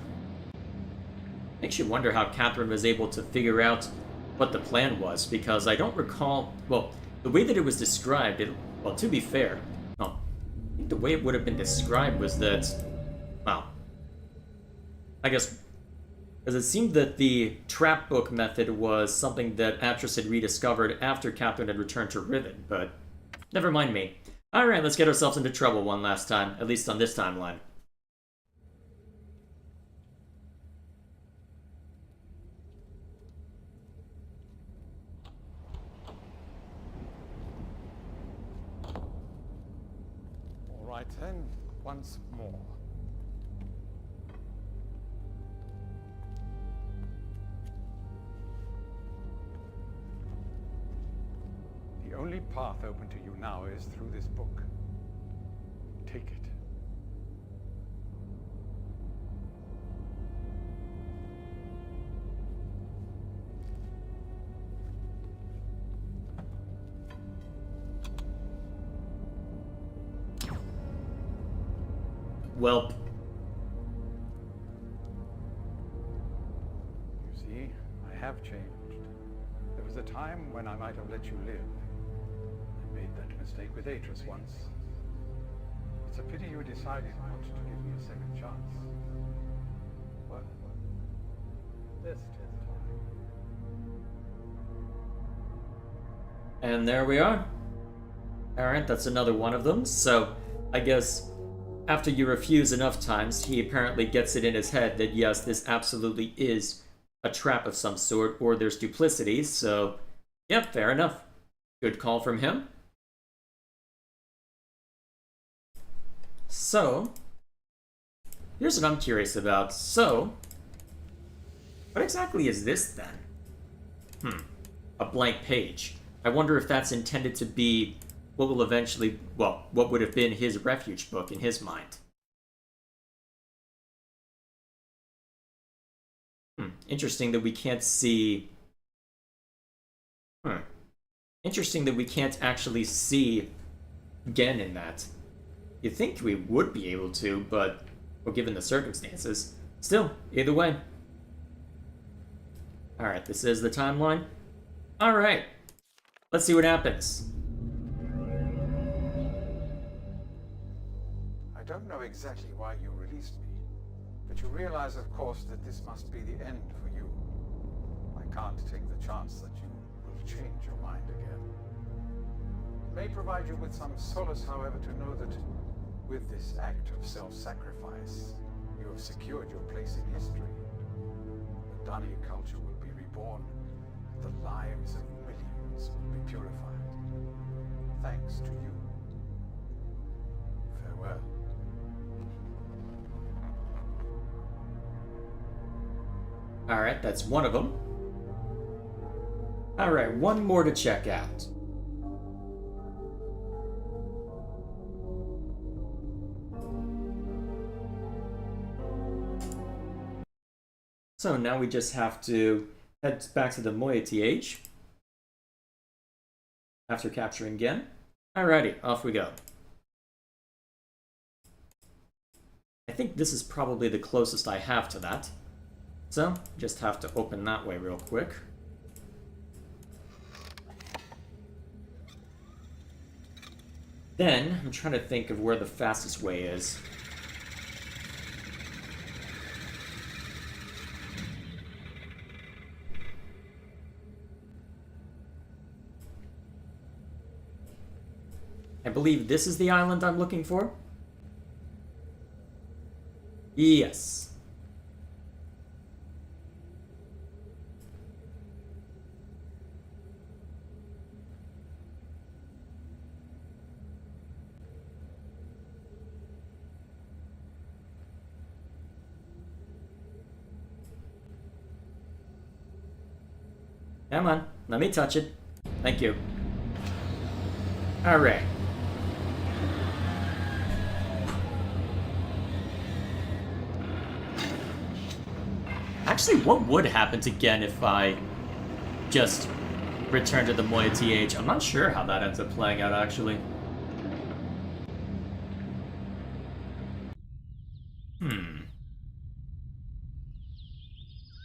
Makes you wonder how Catherine was able to figure out what the plan was, because I don't recall... Well, the way that it was described, well, to be fair, I think the way it would have been described was that... Well, I guess... Because it seemed that the trap book method was something that Atris had rediscovered after Catherine had returned to Riven, but never mind me. Alright, let's get ourselves into trouble one last time, at least on this timeline. All right then, once more. The only path open to you now is through this book. Take it. Welp. You see, I have changed. There was a time when I might have let you live. I made that mistake with Atris once. It's a pity you decided not to give me a second chance. Well, there's still time. And there we are. Alright, that's another one of them. So, I guess after you refuse enough times, he apparently gets it in his head that yes, this absolutely is a trap of some sort, or there's duplicity, so yep, fair enough. Good call from him. So, here's what I'm curious about. So, what exactly is this then? A blank page. I wonder if that's intended to be what will eventually, well, what would have been his refuge book in his mind. Interesting that we can't see... Interesting that we can't actually see Gen in that. You'd think we would be able to, but, well, given the circumstances. Still, either way. Alright, this is the timeline. Alright, let's see what happens. I don't know exactly why you released me, but you realize, of course, that this must be the end for you. I can't take the chance that you will change your mind again. It may provide you with some solace, however, to know that with this act of self-sacrifice, you have secured your place in history. The Dani culture will be reborn, and the lives of millions will be purified. Thanks to you. Farewell. Alright, that's one of them. Alright, one more to check out. So now we just have to head back to the moiety age. After capturing Gen. Alrighty, off we go. I think this is probably the closest I have to that. So, just have to open that way real quick. Then, I'm trying to think of where the fastest way is. I believe this is the island I'm looking for. Yes. Come on, let me touch it. Thank you. Alright. Actually, what would happen to Gen if I just return to the moiety age? I'm not sure how that ends up playing out, actually.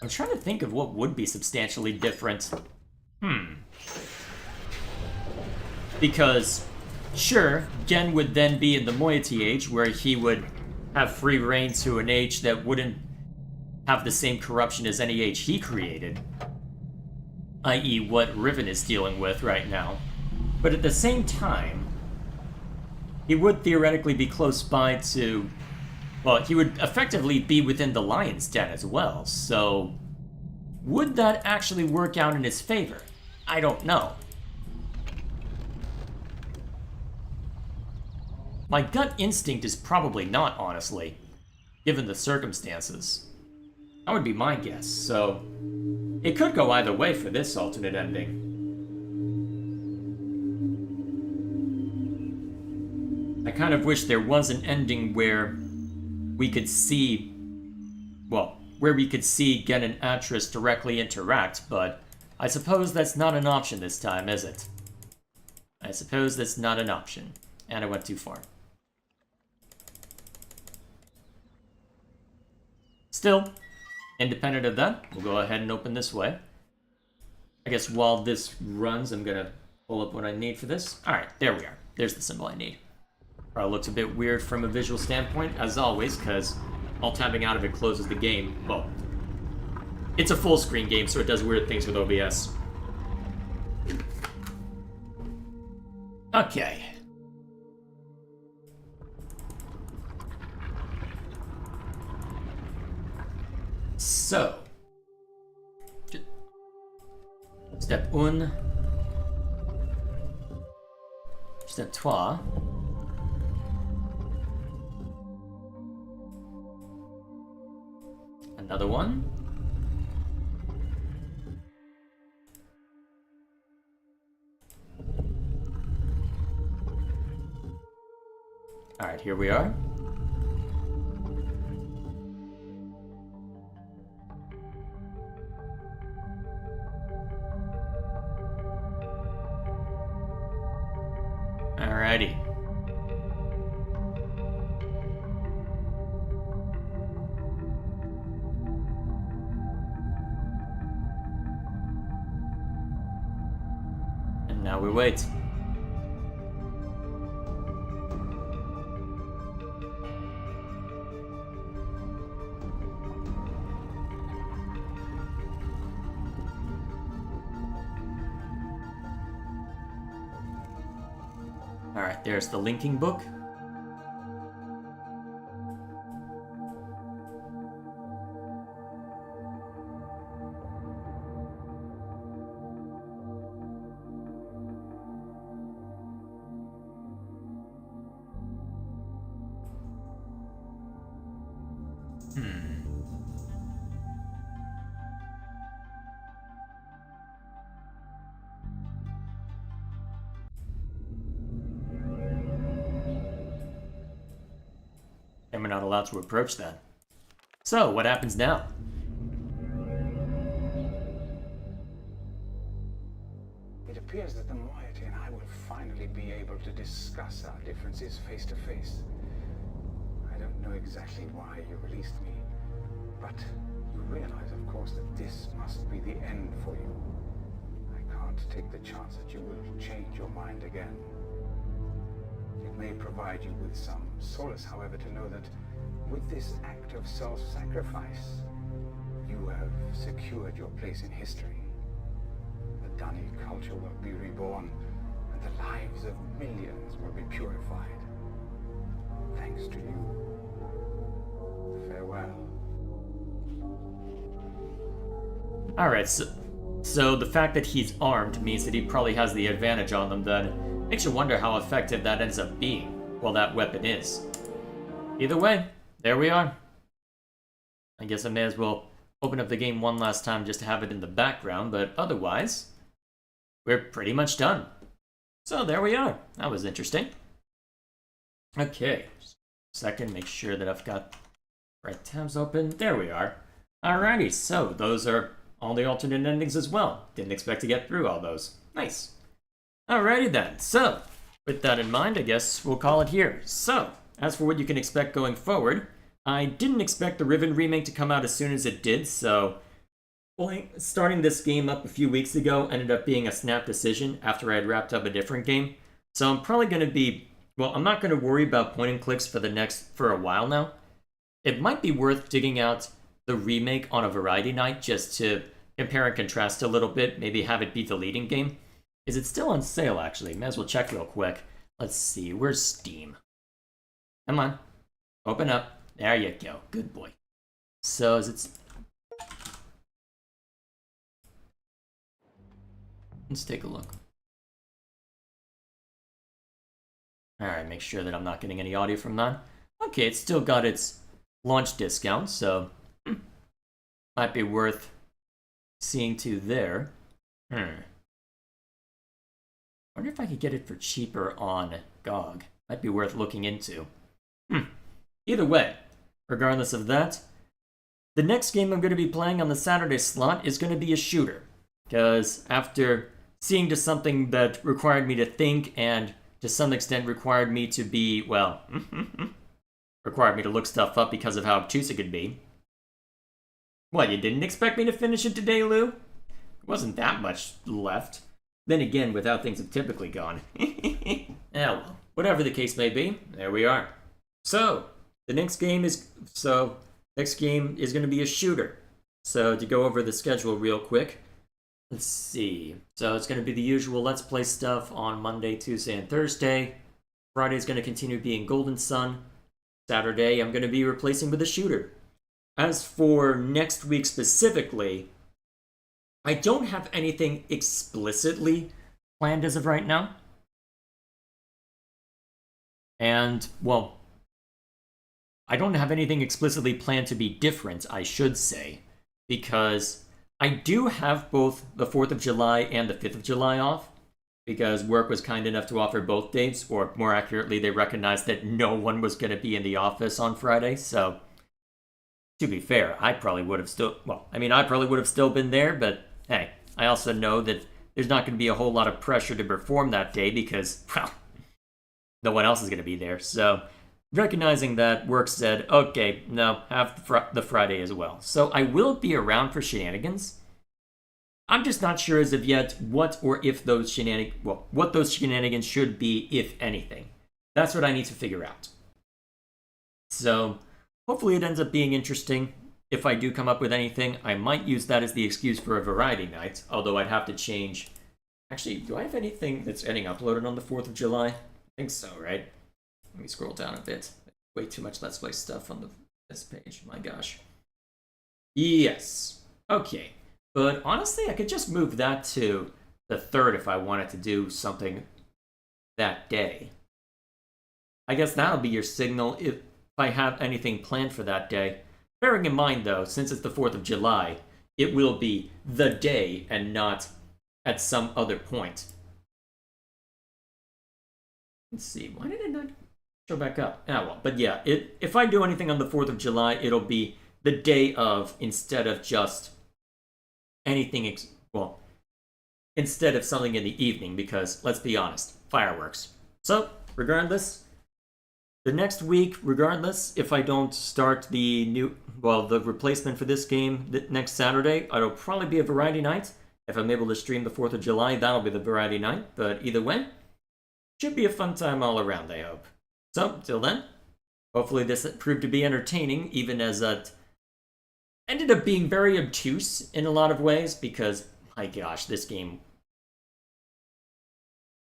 I'm trying to think of what would be substantially different. Because, sure, Gen would then be in the moiety age, where he would have free reign to an age that wouldn't have the same corruption as any age he created, i.e. what Riven is dealing with right now. But at the same time, he would theoretically be close by to... Well, he would effectively be within the Lion's Den as well, so... Would that actually work out in his favor? I don't know. My gut instinct is probably not, honestly, given the circumstances. That would be my guess, so... It could go either way for this alternate ending. I kind of wish there was an ending where we could see... Well, where we could see Gen and Atris directly interact, but I suppose that's not an option this time, is it? I suppose that's not an option. And I went too far. Still, independent of that, we'll go ahead and open this way. I guess while this runs, I'm gonna pull up what I need for this. Alright, there we are. There's the symbol I need. Probably looks a bit weird from a visual standpoint, as always, because alt-tabbing out of it closes the game. Well, it's a full-screen game, so it does weird things with OBS. Okay. So, step 1, step 2, another one, alright, here we are. Alrighty. And now we wait. Alright, there's the linking book. And we're not allowed to approach that. So, what happens now? It appears that the moiety and I will finally be able to discuss our differences face to face. I don't know exactly why you released me, but you realize, of course, that this must be the end for you. I can't take the chance that you will change your mind again. It may provide you with some solace, however, to know that with this act of self-sacrifice, you have secured your place in history. The Dunny culture will be reborn, and the lives of millions will be purified. Thanks to you. Farewell. Alright, so the fact that he's armed means that he probably has the advantage on them then. Makes you wonder how effective that ends up being, well, that weapon is. Either way, there we are. I guess I may as well open up the game one last time just to have it in the background, but otherwise, we're pretty much done. So there we are. That was interesting. Okay, second, make sure that I've got right tabs open. There we are. Alrighty, so those are all the alternate endings as well. Didn't expect to get through all those. Nice. Alrighty then, so with that in mind, I guess we'll call it here. So, as for what you can expect going forward, I didn't expect the Riven remake to come out as soon as it did, so starting this game up a few weeks ago ended up being a snap decision after I had wrapped up a different game. So I'm probably going to be, well, I'm not going to worry about point and clicks for a while now. It might be worth digging out the remake on a variety night just to compare and contrast a little bit, maybe have it beat the leading game. Is it still on sale, actually? May as well check real quick. Let's see, where's Steam? Come on, open up. There you go, good boy. So is it... Let's take a look. Alright, make sure that I'm not getting any audio from that. Okay, it's still got its launch discount, so might be worth seeing to there. Wonder if I could get it for cheaper on GOG. Might be worth looking into. Either way, regardless of that, the next game I'm going to be playing on the Saturday slot is going to be a shooter. Because after seeing just something that required me to think and to some extent required me to be, well, required me to look stuff up because of how obtuse it could be. What, you didn't expect me to finish it today, Lou? It wasn't that much left. Then again, with how things have typically gone. Well, whatever the case may be, there we are. So, the next game is going to be a shooter. So, to go over the schedule real quick, let's see. So, it's going to be the usual Let's Play stuff on Monday, Tuesday, and Thursday. Friday is going to continue being Golden Sun. Saturday, I'm going to be replacing with a shooter. As for next week specifically, I don't have anything explicitly planned as of right now. And, well, I don't have anything explicitly planned to be different, I should say, because I do have both the 4th of July and the 5th of July off, because work was kind enough to offer both dates, or more accurately, they recognized that no one was going to be in the office on Friday, so to be fair, I probably would have still been there, but hey, I also know that there's not going to be a whole lot of pressure to perform that day because, well, no one else is going to be there. So, recognizing that, work said, okay, no, have the Friday as well. So, I will be around for shenanigans. I'm just not sure as of yet what those shenanigans should be, if anything. That's what I need to figure out. So, hopefully it ends up being interesting. If I do come up with anything, I might use that as the excuse for a variety night, although I'd have to change. Actually, do I have anything that's getting uploaded on the 4th of July? I think so, right? Let me scroll down a bit. Way too much Let's Play stuff on this page, my gosh. Yes. Okay. But honestly, I could just move that to the 3rd if I wanted to do something that day. I guess that'll be your signal if I have anything planned for that day. Bearing in mind, though, since it's the 4th of July, it will be the day and not at some other point. Let's see, why did it not show back up? Ah, well, but yeah, if I do anything on the 4th of July, it'll be the day of instead of just anything, instead of something in the evening, because, let's be honest, fireworks. So, regardless, the next week, regardless, if I don't start the replacement for this game next Saturday, it'll probably be a variety night. If I'm able to stream the 4th of July, that'll be the variety night. But either way, should be a fun time all around, I hope. So, till then, hopefully this proved to be entertaining, even as it ended up being very obtuse in a lot of ways, because, my gosh, this game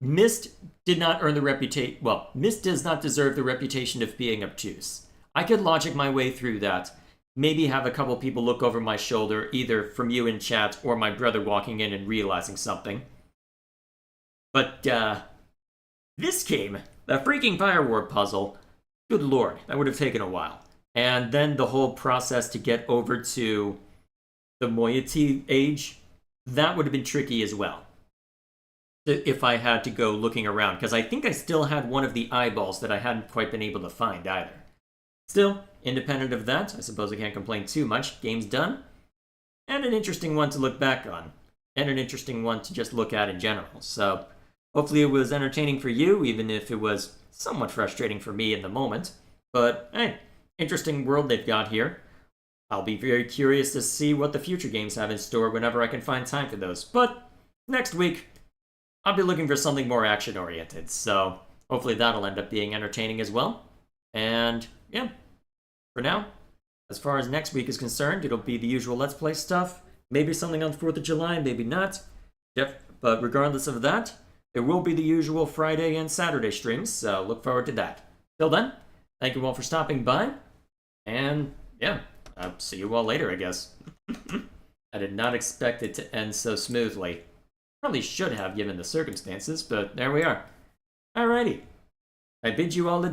Myst did not earn the reputation. Well, Myst does not deserve the reputation of being obtuse. I could logic my way through that. Maybe have a couple people look over my shoulder, either from you in chat or my brother walking in and realizing something. But, this game, the freaking Firewar puzzle, good lord, that would have taken a while. And then the whole process to get over to the moiety age, that would have been tricky as well. If I had to go looking around, because I think I still had one of the eyeballs that I hadn't quite been able to find either. Still, independent of that, I suppose I can't complain too much. Game's done. And an interesting one to look back on. And an interesting one to just look at in general. So, hopefully it was entertaining for you, even if it was somewhat frustrating for me in the moment. But, hey, interesting world they've got here. I'll be very curious to see what the future games have in store whenever I can find time for those. But, next week, I'll be looking for something more action-oriented. So, hopefully that'll end up being entertaining as well. And, yeah. For now, as far as next week is concerned, it'll be the usual Let's Play stuff. Maybe something on the 4th of July, maybe not. But regardless of that, there will be the usual Friday and Saturday streams, so look forward to that. Till then, thank you all for stopping by. And, yeah, I'll see you all later, I guess. I did not expect it to end so smoothly. Probably should have, given the circumstances, but there we are. Alrighty. I bid you all adieu.